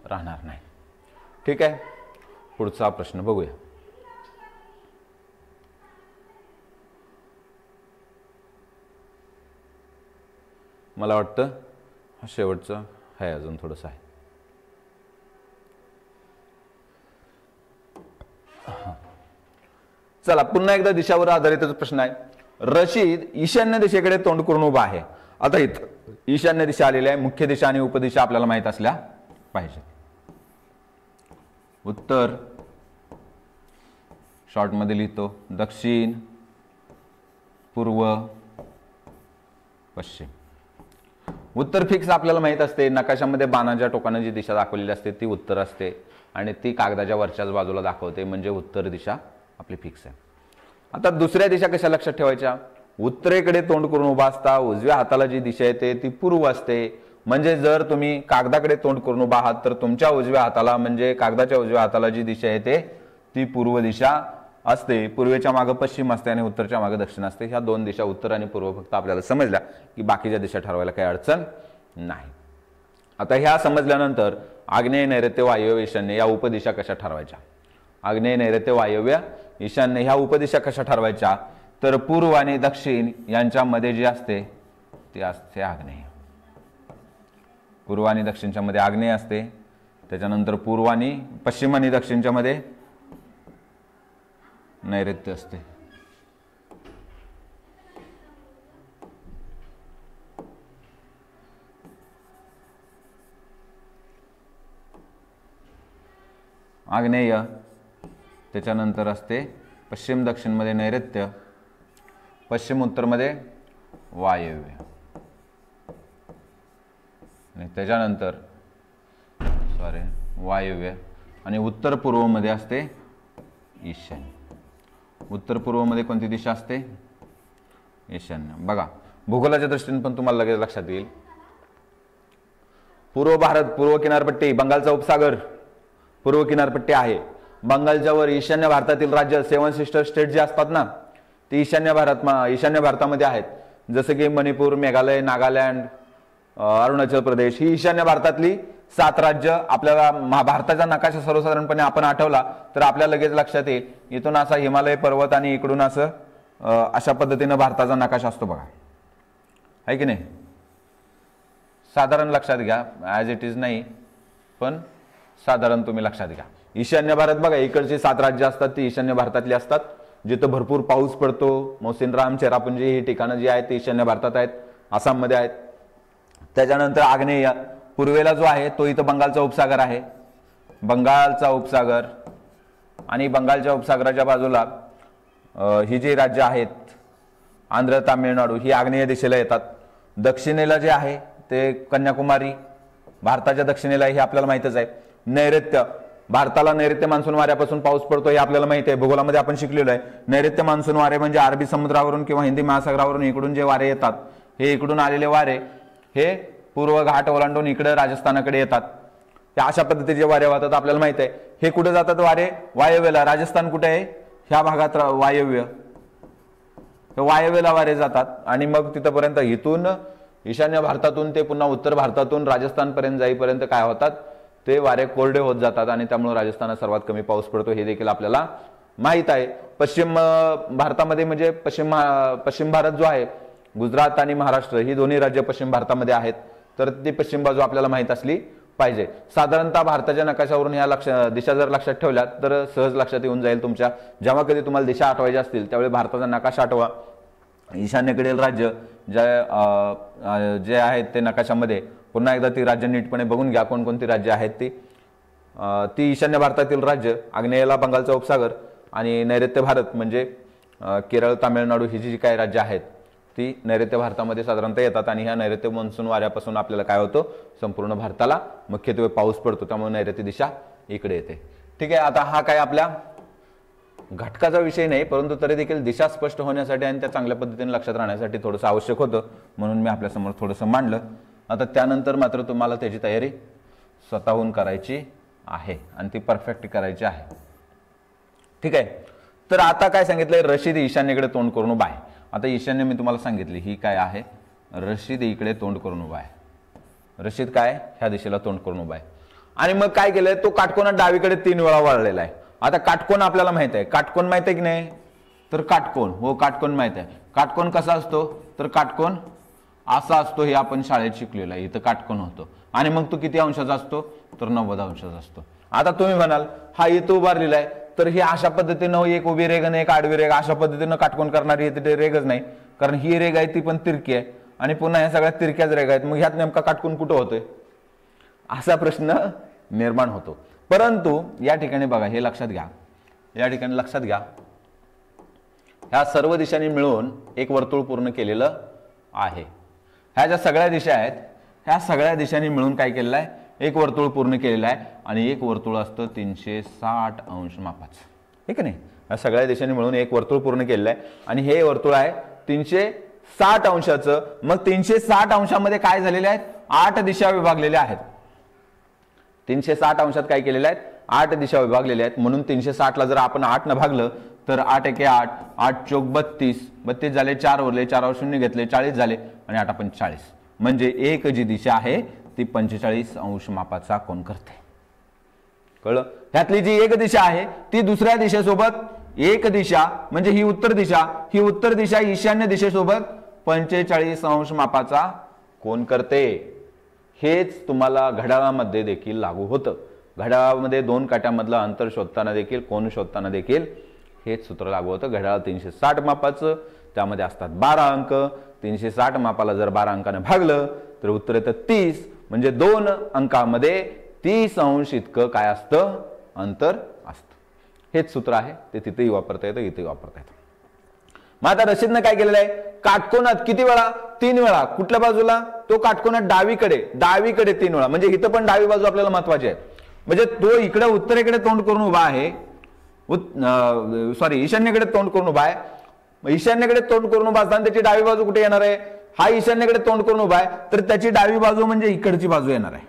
राहणार नाही. ठीक आहे, पुढचा प्रश्न बघूया. मला वाटतं हा शेवटचा आहे, अजून थोडंसं आहे. चला पुन्हा एकदा दिशावर आधारितच प्रश्न आहे. रशीद ईशान्य दिशेकडे तोंड करून उभा आहे. आता इथं ईशान्य दिशा आलेली आहे, मुख्य दिशा आणि उपदिशा आपल्याला माहित असल्या पाहिजे. उत्तर शॉर्ट मध्ये लिहितो, दक्षिण, पूर्व, पश्चिम. उत्तर फिक्स आपल्याला माहित असते, नकाशामध्ये बाणाच्या टोकाने जी दिशा दाखवलेली असते ती उत्तर असते आणि ती कागदाच्या वरच्याच बाजूला दाखवते, म्हणजे उत्तर दिशा आपली फिक्स आहे. आता दुसऱ्या दिशा कशा लक्षात ठेवायच्या, उत्तरेकडे तोंड करून उभा असता उजव्या हाताला जी दिशा येते ती पूर्व असते. म्हणजे जर तुम्ही कागदाकडे तोंड करून उभा आहात तर तुमच्या उजव्या हाताला म्हणजे कागदाच्या उजव्या हाताला जी दिशा येते ती पूर्व दिशा असते. पूर्वेच्या मागे पश्चिम असते आणि उत्तरच्या मागे दक्षिण असते. ह्या दोन दिशा उत्तर आणि पूर्व फक्त आपल्याला समजल्या की बाकीच्या दिशा ठरवायला काही अडचण नाही. आता ह्या समजल्यानंतर आग्नेय, नैऋत्य, वायव्य, ईशान्य या उपदिशा कशा ठरवायच्या. आग्नेय, नैऋत्य, वायव्य, ईशान्य ह्या उपदिशा कशा ठरवायच्या, तर पूर्व आणि दक्षिण यांच्यामध्ये जी असते ती असते आग्नेय. पूर्व आणि दक्षिणच्या मध्ये आग्नेय असते. त्याच्यानंतर पूर्व आणि पश्चिम आणि दक्षिणच्या मध्ये नैऋत्य असते. आग्नेय, त्याच्यानंतर असते पश्चिम दक्षिण मध्ये नैऋत्य, पश्चिम उत्तर मध्ये वायव्य आणि त्याच्यानंतर वायव्य आणि उत्तर पूर्व मध्ये असते ईशान्य. उत्तर पूर्व मध्ये कोणती दिशा असते, ईशान्य. बघा भूगोलाच्या दृष्टीने पण तुम्हाला लगेच लक्षात येईल. पूर्व भारत, पूर्व किनारपट्टी, बंगालचा उपसागर पूर्व किनारपट्टी आहे. बंगालच्या वर ईशान्य भारतातील राज्य 7 सिस्टर स्टेट जे असतात ना ते ईशान्य भारतामध्ये आहेत. जसं की मणिपूर, मेघालय, नागालँड, अरुणाचल प्रदेश ही ईशान्य भारतातली 7 राज्य. आपल्याला भारताचा नकाशा सर्वसाधारणपणे आपण आठवला तर आपल्याला लगेच लक्षात येईल. इथून असा हिमालय पर्वत आणि इकडून असं अशा पद्धतीनं भारताचा नकाशा असतो बघा, आहे की नाही. साधारण लक्षात घ्या, ॲज इट इज नाही पण साधारण तुम्ही लक्षात घ्या. ईशान्य भारत बघा, इकडची 7 राज्य असतात ती ईशान्य भारतातली असतात, जिथं भरपूर पाऊस पडतो. मोसिनराम, चेरापुंजी ही ठिकाणं जी आहेत ती ईशान्य भारतात आहेत, आसाममध्ये आहेत. त्याच्यानंतर आग्नेय पूर्वेला जो आहे तो इथं बंगालचा उपसागर आहे, बंगालचा उपसागर. आणि बंगालच्या उपसागराच्या बाजूला ही जी राज्य आहेत आंध्र, तामिळनाडू ही आग्नेय दिशेला येतात. दक्षिणेला जे आहे ते कन्याकुमारी भारताच्या दक्षिणेला, हे आपल्याला माहितच आहे. नैऋत्य भारताला नैऋत्य मान्सून वाऱ्यापासून पाऊस पडतो हे आपल्याला माहिती आहे, भूगोलामध्ये आपण शिकलेलो आहे. नैऋत्य मान्सून वारे म्हणजे अरबी समुद्रावरून किंवा हिंदी महासागरावरून इकडून जे वारे येतात, हे इकडून आलेले वारे हे पूर्व घाट ओलांडून इकडे राजस्थानाकडे येतात. त्या अशा पद्धतीचे वारे वाहतात आपल्याला माहिती आहे. हे कुठे जातात वारे? वायव्येला. राजस्थान कुठे आहे? ह्या भागात वायव्य, वायव्येला वारे जातात आणि मग तिथपर्यंत इथून ईशान्य भारतातून ते पुन्हा उत्तर भारतातून राजस्थानपर्यंत जाईपर्यंत काय होतात, ते वारे कोरडे होत जातात आणि त्यामुळे राजस्थानात सर्वात कमी पाऊस पडतो हे देखील आपल्याला माहित आहे. पश्चिम भारतामध्ये म्हणजे पश्चिम भारत जो आहे, गुजरात आणि महाराष्ट्र ही दोन्ही राज्य पश्चिम भारतामध्ये आहेत, तर ती पश्चिम बाजू आपल्याला माहित असली पाहिजे. साधारणतः भारताच्या नकाशावरून ह्या दिशा जर लक्षात ठेवल्या तर सहज लक्षात येऊन जाईल तुमच्या. जेव्हा कधी तुम्हाला दिशा आठवायच्या असतील त्यावेळी भारताचा नकाशा आठवा. ईशान्येकडील राज्य जे आहेत ते नकाशामध्ये पुन्हा एकदा ती राज्य नीटपणे बघून घ्या, कोणकोणती राज्य आहेत ती ईशान्य भारतातील राज्य. आग्नेयला बंगालचा उपसागर आणि नैऋत्य भारत म्हणजे केरळ, तामिळनाडू ही जी काही राज्य आहेत ती नैऋत्य भारतामध्ये साधारणतः येतात. आणि ह्या नैऋत्य मान्सून वाऱ्यापासून आपल्याला काय होतं, संपूर्ण भारताला मुख्यत्वे पाऊस पडतो, त्यामुळे नैऋत्य दिशा इकडे येते. ठीक आहे. आता हा काय आपल्या घटकाचा विषय नाही, परंतु तरी देखील दिशा स्पष्ट होण्यासाठी आणि त्या चांगल्या पद्धतीने लक्षात राहण्यासाठी थोडंसं आवश्यक होतं, म्हणून मी आपल्यासमोर थोडंसं मांडलं. आता त्यानंतर मात्र तुम्हाला त्याची तयारी स्वतःहून करायची आहे आणि ती परफेक्ट करायची आहे. ठीक आहे. तर आता काय सांगितलंय, रशीद ईशान्येकडे तोंड करून उभा आहे. आता ईशान्य मी तुम्हाला सांगितली ही काय आहे, रशीद इकडे तोंड करून उभा आहे. रशीद काय ह्या दिशेला तोंड करून उभा आहे. आणि मग काय केलंय, तो काटकोनात डावीकडे 3 वेळा वळलेला आहे. आता काटकोन आपल्याला माहित आहे, काटकोन माहित आहे की नाही, तर काटकोन, हो काटकोन माहित आहे. काटकोन कसा असतो, तर काटकोन असा असतो, हे आपण शाळेत शिकलेलं आहे. इथं काटकोन होतो आणि मग तो किती अंशाचा असतो, तर 90 अंशाचा असतो. आता तुम्ही म्हणाल हा इथं उभारलेला आहे, तर ही अशा पद्धतीनं एक उभी रेग आणि एक आडवी रेग अशा पद्धतीनं काटकोन करणारी तिथे रेगच नाही, कारण ही रेग आहे ती पण तिरकी आहे आणि पुन्हा ह्या सगळ्या तिरक्याच रेग आहेत. मग ह्यात नेमका काटकोन कुठं होतोय असा प्रश्न निर्माण होतो. परंतु या ठिकाणी बघा, हे लक्षात घ्या, या ठिकाणी लक्षात घ्या, ह्या सर्व दिशांनी मिळून एक वर्तुळ पूर्ण केलेलं आहे. ह्या ज्या सगळ्या दिशा आहेत ह्या सगळ्या दिशांनी मिळून काय केलेलं आहे, एक वर्तुळ पूर्ण केलेलं आहे. आणि एक वर्तुळ असतं 360 अंश मापाचं, ठीक आहे नाही. या सगळ्या दिशांनी मिळून एक वर्तुळ पूर्ण केलेलं आहे आणि हे वर्तुळ आहे 360 अंशाचं. मग 360 अंशामध्ये काय झालेले आहेत, 8 दिशा विभागलेल्या आहेत. 360 अंशात काय केलेले आहेत, 8 दिशा विभागलेल्या आहेत. म्हणून 360 ला जर आपण 8 न भागलं तर 8 एके 8, 8 चौक 32, 32 झाले, 4 उरले, 4 वर 0 घेतले, 40 झाले आणि 8 आपण 40. म्हणजे एक जी दिशा आहे ती 45 अंश मापाचा कोन करते. कळलं? त्यातली जी एक दिशा आहे ती दुसऱ्या दिशेसोबत एक दिशा म्हणजे ही उत्तर दिशा ईशान्य दिशेसोबत 45 अंश मापाचा कोन करते. हेच तुम्हाला घड्याळामध्ये देखील लागू होतं. घड्याळामध्ये 2 काट्यामधलं अंतर शोधताना देखील, कोन शोधताना देखील हेच सूत्र लागू होतं. घड्याळ 360 मापाचं, त्यामध्ये असतात 12 अंक. 360 मापाला जर 12 अंकाने भागलं तर उत्तर येतं 30. म्हणजे 2 अंकामध्ये 30 अंश इतकं काय असतं, अंतर असतं. हेच सूत्र आहे, ते तिथेही वापरता येतं, इथेही वापरता येतं. मग आता रशीदनं काय केलेलं आहे, काटकोनात किती वेळा, 3 वेळा. कुठल्या बाजूला, तो काटकोनात डावीकडे 3 वेळा. म्हणजे इथं पण डावी बाजू आपल्याला महत्वाची आहे. म्हणजे तो इकडे उत्तरेकडे तोंड करून उभा आहे, ईशान्येकडे तोंड करून उभा आहे. ईशान्येकडे तोंड करून उभा असताना त्याची डावी बाजू कुठे येणार आहे, हा ईशान्येकडे तोंड करून उभा आहे तर त्याची डावी बाजू म्हणजे इकडची बाजू येणार आहे.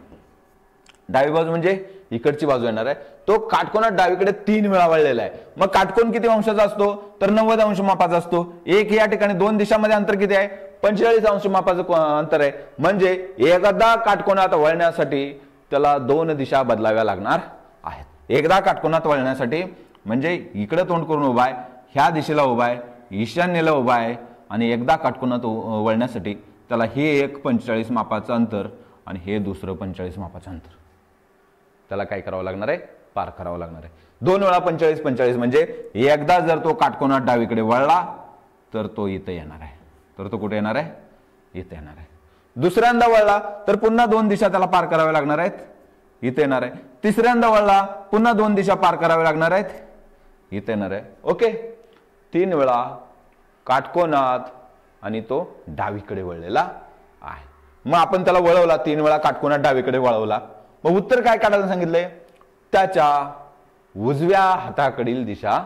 डावी बाजू म्हणजे इकडची बाजू येणार आहे, तो काटकोनात डावीकडे 3 वेळा वळलेला आहे. मग काटकोन किती अंशाचा असतो तर 90 अंश मापाचा असतो. एक या ठिकाणी 2 दिशांमध्ये अंतर किती आहे 45 अंश मापाचं अंतर आहे. म्हणजे एकदा काटकोनात वळण्यासाठी त्याला 2 दिशा बदलाव्या लागणार आहेत. एकदा काटकोनात वळण्यासाठी म्हणजे इकडे तोंड करून उभा आहे, ह्या दिशेला उभा आहे, ईशान्येला उभा आहे आणि एकदा काटकोनात वळण्यासाठी त्याला हे एक 45 मापाचं अंतर आणि हे दुसरं 45 मापाचं अंतर त्याला काय करावं लागणार आहे पार करावं लागणार आहे. 2 वेळा 45 45 म्हणजे एकदा जर तो काटकोनात डावीकडे वळला तर तो इथे येणार आहे. तर तो कुठे येणार आहे इथे येणार आहे. दुसऱ्यांदा वळला तर पुन्हा 2 दिशा त्याला पार कराव्या लागणार आहेत, इथे येणार आहे. तिसऱ्यांदा वळला पुन्हा 2 दिशा पार कराव्या लागणार आहेत, इथे येणार आहे. ओके, 3 वेळा काटकोनात आणि तो डावीकडे वळलेला आहे. मग आपण त्याला वळवला 3 वेळा काटकोनात डावीकडे वळवला. मग उत्तर काय काढायला सांगितलंय त्याच्या उजव्या हाताकडील दिशा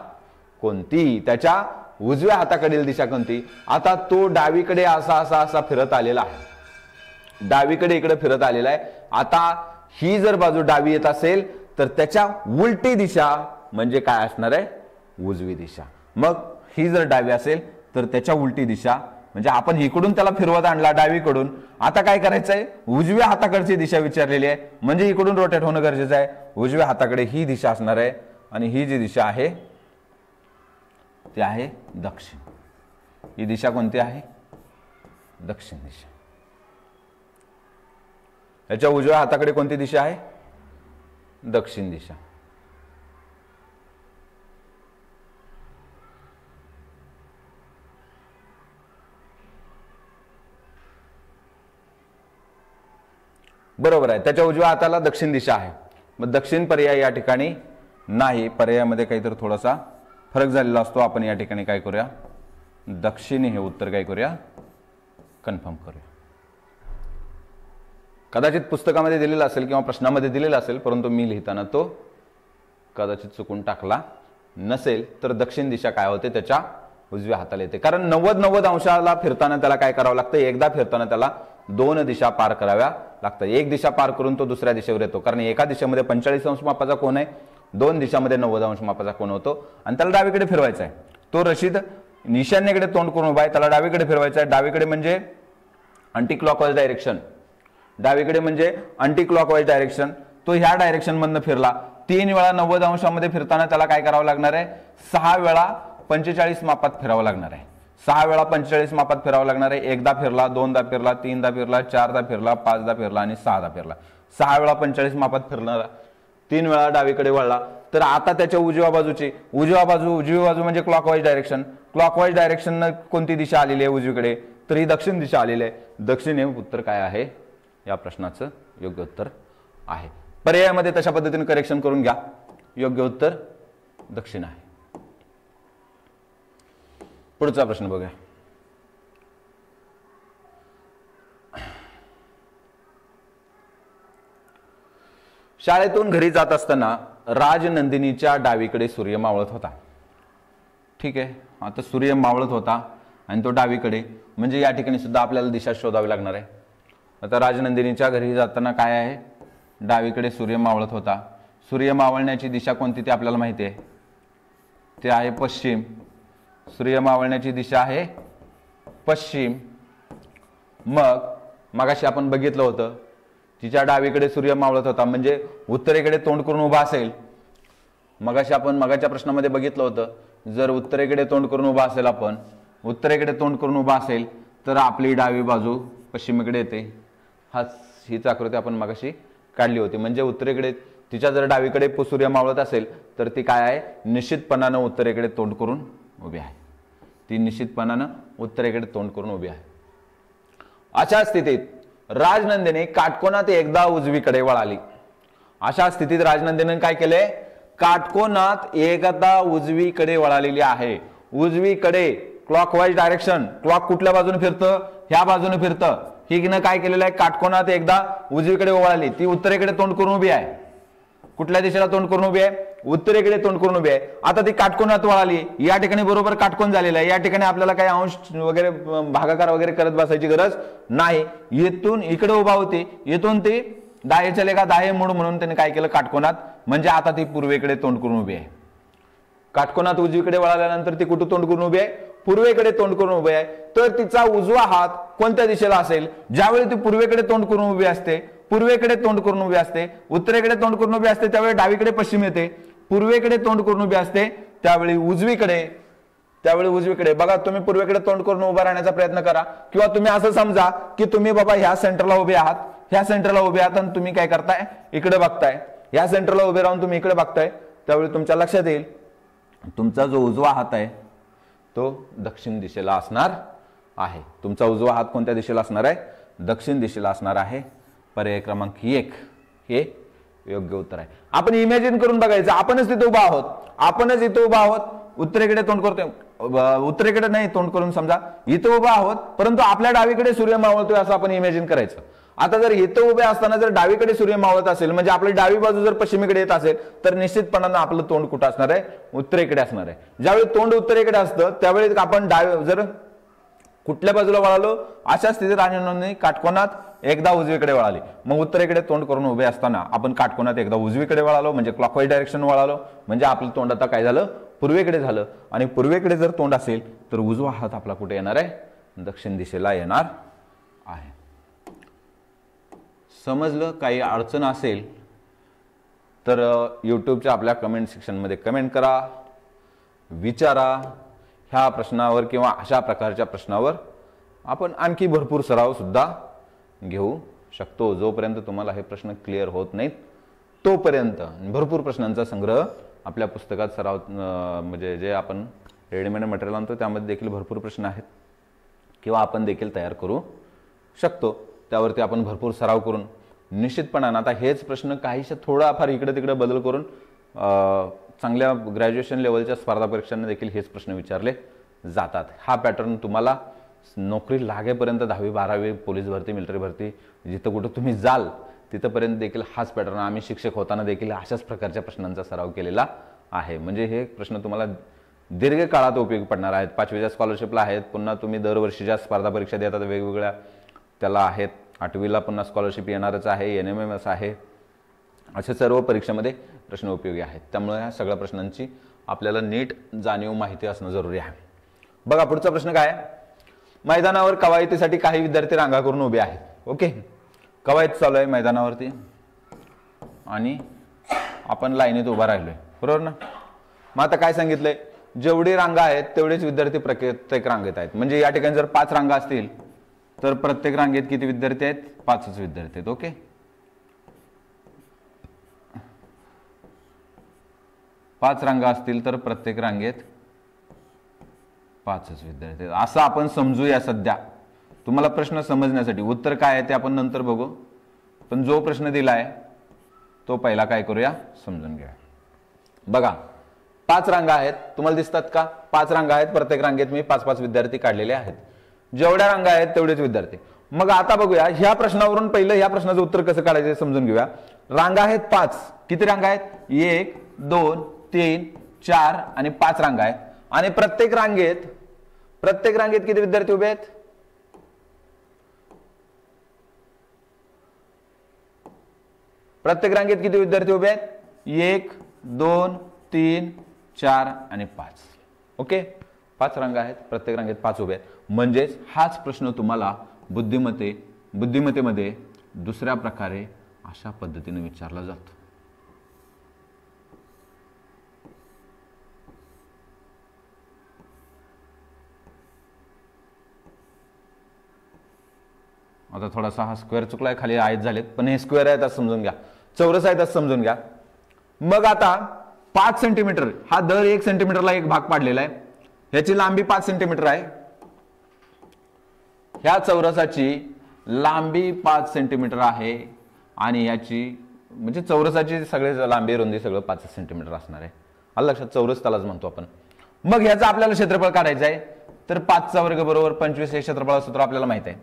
कोणती, त्याच्या उजव्या हाताकडील दिशा कोणती. आता तो डावीकडे असा असा असा फिरत आलेला आहे, डावीकडे इकडे फिरत आलेला आहे. आता ही जर बाजू डावी येत असेल तर त्याच्या उलटी दिशा म्हणजे काय असणार आहे उजवी दिशा. मग ही जर डावी असेल तर त्याच्या उलटी दिशा म्हणजे आपण इकडून त्याला फिरवत आणला डावीकडून. आता काय करायचंय उजव्या हाताकडची दिशा विचारलेली आहे म्हणजे इकडून रोटेट होणं गरजेचं आहे. उजव्या हाताकडे ही दिशा असणार आहे आणि ही जी दिशा आहे ती आहे दक्षिण. ही दिशा कोणती आहे दक्षिण दिशा. याच्या उजव्या हाताकडे कोणती दिशा आहे दक्षिण दिशा. बरोबर आहे, त्याच्या उजव्या हाताला दक्षिण दिशा आहे. मग दक्षिण पर्याय या ठिकाणी नाही, पर्यायामध्ये काहीतरी थोडासा फरक झालेला असतो. आपण या ठिकाणी काय करूया दक्षिणी हे उत्तर काय करूया कन्फर्म करूया. कदाचित पुस्तकामध्ये दिलेला असेल किंवा प्रश्नामध्ये दिलेला असेल परंतु मी लिहिताना तो कदाचित चुकून टाकला नसेल. तर दक्षिण दिशा काय होते त्याच्या उजव्या हाताला येते. कारण 90 अंशाला फिरताना त्याला काय करावं लागतं एकदा फिरताना त्याला 2 दिशा पार कराव्या लागतात. एक दिशा पार करून तो दुसऱ्या दिशेवर येतो कारण एका दिशेमध्ये 45 अंश मापाचा कोन आहे, 2 दिशामध्ये 90 अंश मापाचा कोन होतो आणि त्याला डावीकडे फिरवायचा आहे. तो रशीद ईशान्येकडे तोंड करून उभा आहे, त्याला डावीकडे फिरवायचा आहे. डावीकडे म्हणजे अँटी क्लॉकवाईज डायरेक्शन, डावीकडे म्हणजे अँटी क्लॉकवाईज डायरेक्शन. तो ह्या डायरेक्शन मधनं फिरला 3 वेळा 90 अंशामध्ये फिरताना त्याला काय करावं लागणार आहे 6 वेळा 45 मापात फिरावं लागणार आहे. 6 वेळा 45 मापात फिरावं लागणार आहे. एकदा फिरला, दोनदा फिरला, तीनदा फिरला, चारदा फिरला, 5दा फिरला आणि 6दा फिरला. 6 वेळा 45 मापात फिरणारा 3 वेळा डावीकडे वळला. तर आता त्याच्या उजवी बाजू म्हणजे क्लॉकवाईज डायरेक्शन. क्लॉकवाईज डायरेक्शन कोणती दिशा आलेली आहे उजवीकडे तर ही दक्षिण दिशा आलेली आहे. दक्षिण हे उत्तर काय आहे या प्रश्नाचं योग्य उत्तर आहे. पर्यायामध्ये तशा पद्धतीने करेक्शन करून घ्या. योग्य उत्तर दक्षिण आहे. पुढचा प्रश्न बघूया. शाळेतून घरी जात असताना राजनंदिनीच्या डावीकडे सूर्य मावळत होता. ठीक आहे, आता सूर्य मावळत होता आणि तो डावीकडे म्हणजे या ठिकाणी सुद्धा आपल्याला दिशा शोधावी लागणार आहे. आता राजनंदिनीच्या घरी जाताना काय आहे डावीकडे सूर्य मावळत होता. सूर्य मावळण्याची दिशा कोणती ते आपल्याला माहिती आहे, ते आहे पश्चिम. सूर्य मावळण्याची दिशा आहे पश्चिम. मगाशी आपण बघितलं होतं तिच्या डावीकडे सूर्य मावळत होता म्हणजे उत्तरेकडे तोंड करून उभा असेल. मगाशी आपण मगाच्या प्रश्नामध्ये बघितलं होतं जर उत्तरेकडे तोंड करून उभा असेल, आपण उत्तरेकडे तोंड करून उभा असेल तर आपली डावी बाजू पश्चिमेकडे येते. हीच आकृती आपण मगाशी काढली होती. म्हणजे उत्तरेकडे तिच्या जर डावीकडे सूर्य मावळत असेल तर ती काय आहे निश्चितपणानं उत्तरेकडे तोंड करून उभी आहे. ती निश्चितपणानं उत्तरेकडे तोंड करून उभी आहे. अशा स्थितीत राजनंदिनी काटकोनात एकदा उजवीकडे वळाली. अशा स्थितीत राजनंदिनीने काय केले काटकोनात एकदा उजवीकडे वळालेली आहे. उजवीकडे क्लॉकवाईज डायरेक्शन, क्लॉक कुठल्या बाजूने फिरतं ह्या बाजूने फिरतं. हिनं काय केलेलं आहे काटकोनात एकदा उजवीकडे वळाली. ती उत्तरेकडे तोंड करून उभी आहे. कुठल्या दिशेला तोंड करून उभी आहे उत्तरेकडे तोंड करून उभी आहे. आता ती काटकोनात वळाली, या ठिकाणी बरोबर काटकोन झालेला आहे. या ठिकाणी आपल्याला काही अंश वगैरे भागाकार वगैरे करत बसायची गरज नाही. येथून इकडे उभा होती, येथून ती दाहे चलेगा दाहे मोड म्हणून त्याने काय केलं, काटकोनात, म्हणजे आता ती पूर्वेकडे तोंड करून उभी आहे. काटकोनात उजवीकडे वळाल्यानंतर ती कुठं तोंड करून उभी आहे, पूर्वेकडे तोंड करून उभी आहे. तर तिचा उजवा हात कोणत्या दिशेला असेल, ज्यावेळी ती पूर्वेकडे तोंड करून उभी असते, पूर्वेकडे तोंड करून उभी असते, उत्तरेकडे तोंड करून उभी असते, त्यावेळी डावीकडे पश्चिम येते. पूर्वेकडे तोंड करून उभी असते त्यावेळी उजवीकडे बघा. तुम्ही पूर्वेकडे तोंड करून उभा राहण्याचा प्रयत्न करा, किंवा तुम्ही असं समजा की तुम्ही बाबा ह्या सेंटरला उभे आहात, ह्या सेंटरला उभे आहात आणि तुम्ही काय करताय, इकडे बघताय. ह्या सेंटरला उभे राहून तुम्ही इकडे बघताय, त्यावेळी तुमच्या लक्षात येईल तुमचा जो उजवा हात आहे तो दक्षिण दिशेला असणार आहे. तुमचा उजवा हात कोणत्या दिशेला असणार आहे, दक्षिण दिशेला असणार आहे. पर्याय क्रमांक 1 हे योग्य उत्तर आहे. आपण इमॅजिन करून बघायचं, आपणच तिथे उभा आहोत, उत्तरेकडे तोंड करतोय, उत्तरेकडे नाही तोंड करून समजा इथं उभा आहोत, परंतु आपल्या डावीकडे सूर्य मावळतोय असं आपण इमॅजिन करायचं. आता जर इथं उभे असताना जर डावीकडे सूर्य मावळत असेल, म्हणजे आपली डावी बाजू जर पश्चिमेकडे येत असेल, तर निश्चितपणानं आपलं तोंड कुठं असणार आहे, उत्तरेकडे असणार आहे. ज्यावेळी तोंड उत्तरेकडे असतं त्यावेळी आपण जर कुठल्या बाजूला वळालो, अशा स्थितीत राणी काटकोनात एकदा उजवीकडे वळाली, मग उत्तरेकडे तोंड करून उभे असताना आपण काटकोनात एकदा उजवीकडे वळालो, म्हणजे क्लॉकवाईज डायरेक्शन वळालो, म्हणजे आपलं तोंड आता काय झालं, पूर्वेकडे झालं. आणि पूर्वेकडे जर तोंड असेल तर उजवा हात आपला कुठे येणार आहे, दक्षिण दिशेला येणार आहे. समजलं? काही अडचण असेल तर यूट्यूबच्या आपल्या कमेंट सेक्शनमध्ये कमेंट करा, विचारा. ह्या प्रश्नावर किंवा अशा प्रकारच्या प्रश्नावर आपण आणखी भरपूर सराव सुद्धा घेऊ शकतो. जोपर्यंत तुम्हाला हे प्रश्न क्लिअर होत नाहीत तोपर्यंत भरपूर प्रश्नांचा संग्रह आपल्या पुस्तकात सराव, म्हणजे जे आपण रेडीमेड मटेरियल आणतो त्यामध्ये देखील भरपूर प्रश्न आहेत, किंवा आपण देखील तयार करू शकतो. त्यावरती आपण भरपूर सराव करून निश्चितपणानं आता हेच प्रश्न काहीशा थोडाफार इकडे तिकडे बदल करून चांगल्या ग्रॅज्युएशन लेवलच्या स्पर्धा परीक्षांना देखील हेच प्रश्न विचारले जातात. हा पॅटर्न तुम्हाला नोकरी लागेपर्यंत 10वी 12वी पोलीस भरती, मिलिटरी भरती, जिथं कुठं तुम्ही जाल तिथंपर्यंत देखील हाच पॅटर्न, आम्ही शिक्षक होताना देखील अशाच प्रकारच्या प्रश्नांचा सराव केलेला आहे. म्हणजे हे प्रश्न तुम्हाला दीर्घ काळात उपयोगी पडणार आहेत. 5वीच्या स्कॉलरशिपला आहेत, पुन्हा तुम्ही दरवर्षीच्या स्पर्धा परीक्षा देतात वेगवेगळ्या त्याला आहेत. 8वीला पुन्हा स्कॉलरशिप येणारच आहे, NMMS आहे, अशा सर्व परीक्षेमध्ये प्रश्न उपयोगी आहेत. त्यामुळे ह्या सगळ्या प्रश्नांची आपल्याला नीट जाणीव माहिती असणं जरुरी आहे. बघा पुढचा प्रश्न काय आहे, मैदानावर कवायतीसाठी काही विद्यार्थी रांगा करून उभे आहेत. ओके, कवायत चालू आहे मैदानावरती आणि आपण लाईनीत उभा राहिलोय, बरोबर ना. मग आता काय सांगितलंय, जेवढी रांगा आहेत तेवढेच विद्यार्थी प्रत्येक रांगेत आहेत. म्हणजे या ठिकाणी जर 5 रांगा असतील तर प्रत्येक रांगेत किती विद्यार्थी आहेत, 5च विद्यार्थी आहेत. ओके, 5 रांगा असतील तर प्रत्येक रांगेत 5च विद्यार्थी आहेत असं आपण समजूया. सध्या तुम्हाला प्रश्न समजण्यासाठी उत्तर काय आहे ते आपण नंतर बघू, पण जो प्रश्न दिलाय तो पहिला काय करूया, समजून घ्या. बघा 5 रांगा आहेत, तुम्हाला दिसतात का, 5 रांगा आहेत, प्रत्येक रांगेत मी 5-5 विद्यार्थी काढलेले आहेत. जेवढ्या रांगा आहेत तेवढेच विद्यार्थी. मग आता बघूया ह्या प्रश्नावरून पहिलं ह्या प्रश्नाचं उत्तर कसं काढायचं समजून घेऊया. रांगा आहेत 5, किती रांगा आहेत, 1 2 3 4 आणि 5 रांगा आहेत. आणि प्रत्येक रांगेत किती विद्यार्थी उभे आहेत, प्रत्येक रांगेत किती विद्यार्थी उभे आहेत, 1 2 3 4 आणि 5. ओके, 5 रांगा आहेत, प्रत्येक रांगेत 5 उभे आहेत. म्हणजेच हाच प्रश्न तुम्हाला बुद्धिमत्तेमध्ये दुसऱ्या प्रकारे अशा पद्धतीने विचारला जातो. आता थोडासा हा स्क्वेअर चुकलाय, खाली आहेत झालेत, पण हे स्क्वेअर आहेत असं समजून घ्या, चौरस आहेत असं समजून घ्या. मग आता 5 सेंटीमीटर हा दर 1 सेंटीमीटरला एक भाग पाडलेला आहे, ह्याची लांबी 5 सेंटीमीटर आहे. ह्या चौरसाची लांबी 5 सेंटीमीटर आहे आणि याची म्हणजे चौरसाची सगळे लांबी रुंदी सगळं 5 सेंटीमीटर असणार आहे. आलं लक्षात, चौरस त्यालाच म्हणतो आपण. मग ह्याचं आपल्याला क्षेत्रफळ काढायचं आहे, तर 5चा वर्ग बरोबर 25 हे क्षेत्रफळाचं सूत्र आपल्याला माहित आहे.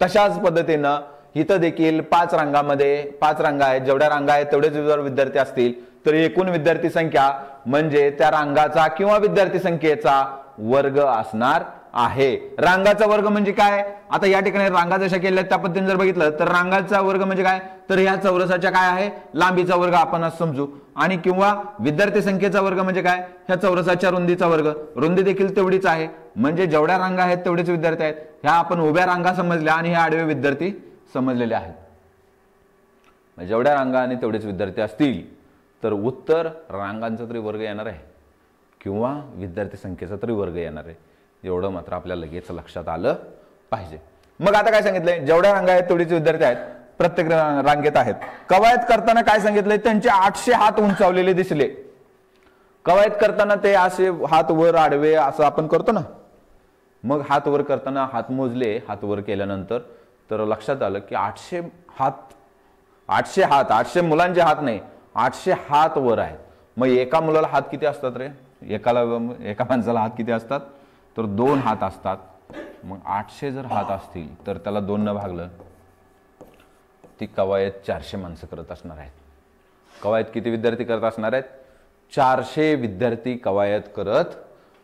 तशाच पद्धतीनं इथं देखील 5 रांगामध्ये 5 रांगा आहेत, जेवढ्या रांगा आहेत तेवढेच जर विद्यार्थी असतील तर एकूण विद्यार्थी संख्या म्हणजे त्या रांगाचा किंवा विद्यार्थी संख्येचा वर्ग असणार आहे. रांगाचा वर्ग म्हणजे काय, आता या ठिकाणी रांगा जशा केल्या त्या पद्धतीने जर बघितलं तर रांगाचा वर्ग म्हणजे काय, तर ह्या चौरसाच्या काय आहे, लांबीचा वर्ग आपण असं समजू. आणि किंवा विद्यार्थी संख्येचा वर्ग म्हणजे काय, ह्या चौरसाच्या रुंदीचा वर्ग, रुंदी देखील तेवढीच आहे. म्हणजे जेवढ्या रांगा आहेत तेवढेच विद्यार्थी आहेत. ह्या आपण उभ्या रांगा समजल्या आणि हे आडवे विद्यार्थी समजलेले आहेत. जेवढ्या रांगा आणि तेवढेच विद्यार्थी असतील तर उत्तर रांगांचा तरी वर्ग येणार आहे किंवा विद्यार्थी संख्येचा तरी वर्ग येणार आहे. एवढं मात्र आपल्याला लगेच लक्षात आलं पाहिजे. मग आता काय सांगितलंय, जेवढ्या रांगा आहेत तेवढेच विद्यार्थी आहेत, प्रत्येक रांगेत आहेत. कवायत करताना काय सांगितलंय, त्यांचे 800 हात उंचावलेले दिसले. कवायत करताना ते असे हात वर आडवे असं आपण करतो ना, मग हात वर करताना हात मोजले, हात वर केल्यानंतर तर लक्षात आलं की 800 हात 800 मुलांचे हात नाही, 800 हात वर आहेत. मग एका मुलाला हात किती असतात रे, एका माणसाला हात किती असतात, तर 2 हात असतात. मग 800 जर हात असतील तर त्याला 2 न भागलं, ती कवायत 400 माणसं करत असणार आहेत. कवायत किती विद्यार्थी करत असणार आहेत, 400 विद्यार्थी कवायत करत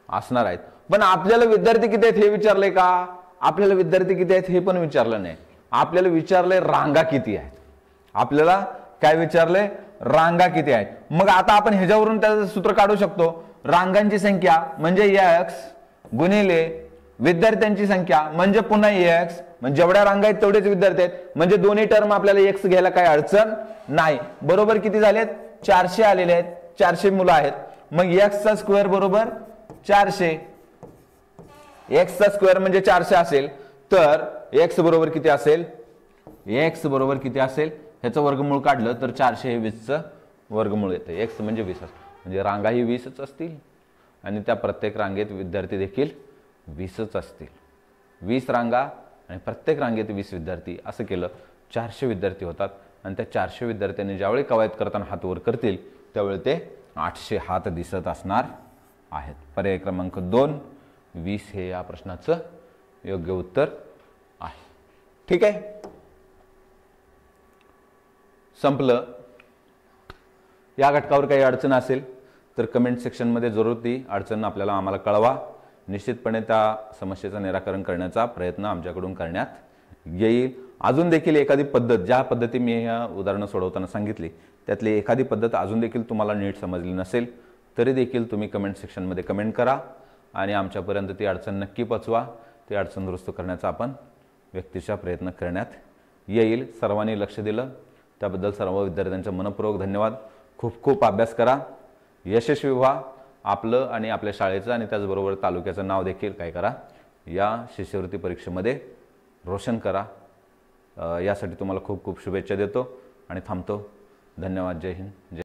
असणार आहेत. पण आपल्याला विद्यार्थी किती आहेत हे विचारले का, आपल्याला विद्यार्थी किती आहेत हे पण विचारलं नाही. आपल्याला विचारले रांगा किती आहेत. आपल्याला काय विचारले, रांगा किती आहेत. मग आता आपण ह्याच्यावरून त्याचं सूत्र काढू शकतो. रांगांची संख्या म्हणजे x गुणिले विद्यार्थ्यांची संख्या म्हणजे पुन्हा x, म्हणजे जेवढ्या रांगा आहेत तेवढेच विद्यार्थी आहेत. म्हणजे दोन्ही टर्म आपल्याला x घ्यायला काही अडचण नाही. बरोबर किती झालेत, 400 आलेले आहेत, 400 मुलं आहेत. मग x चा स्क्वेअर बरोबर 400, x चा स्क्वेअर म्हणजे 400 असेल तर x बरोबर किती असेल, x बरोबर किती असेल, ह्याचं वर्गमूळ काढलं तर 400 हे 20चं वर्गमूळ येतं. x म्हणजे 20 म्हणजे रांगाही 20च असतील आणि त्या प्रत्येक रांगेत विद्यार्थी देखील 20च असतील. 20 रांगा आणि प्रत्येक रांगेत 20 विद्यार्थी, असं केलं 400 विद्यार्थी होतात. आणि त्या 400 विद्यार्थ्यांनी ज्यावेळी कवायत करताना हात वर करतील त्यावेळी ते 800 हात दिसत असणार आहेत. पर्याय क्रमांक 2 20 हे या प्रश्नाचं योग्य उत्तर आहे. ठीक आहे, संपलं. या घटकावर काही अडचण असेल तर कमेंट सेक्शनमध्ये जरूर ती अडचण आम्हाला कळवा. निश्चितपणे त्या समस्येचं निराकरण करण्याचा प्रयत्न आमच्याकडून करण्यात येईल. अजून देखील एखादी पद्धत, ज्या पद्धती मी ह्या उदाहरणं सोडवताना सांगितली त्यातली एखादी पद्धत अजून देखील तुम्हाला नीट समजली नसेल तरी देखील तुम्ही कमेंट सेक्शनमध्ये कमेंट करा आणि आमच्यापर्यंत ती अडचण नक्की पोचवा. ती अडचण दुरुस्त करण्याचा आपण व्यक्तिशः प्रयत्न करण्यात येईल. सर्वांनी लक्ष दिलं त्याबद्दल सर्व विद्यार्थ्यांचे मनपूर्वक धन्यवाद. खूप खूप अभ्यास करा, यशस्वी व्हा. आपलं आणि आपल्या शाळेचं आणि त्याचबरोबर तालुक्याचं नाव देखील काय करा, या शिष्यवृत्ती परीक्षेमध्ये रोशन करा. यासाठी तुम्हाला खूप खूप शुभेच्छा देतो आणि थांबतो. धन्यवाद. जय हिंद. जय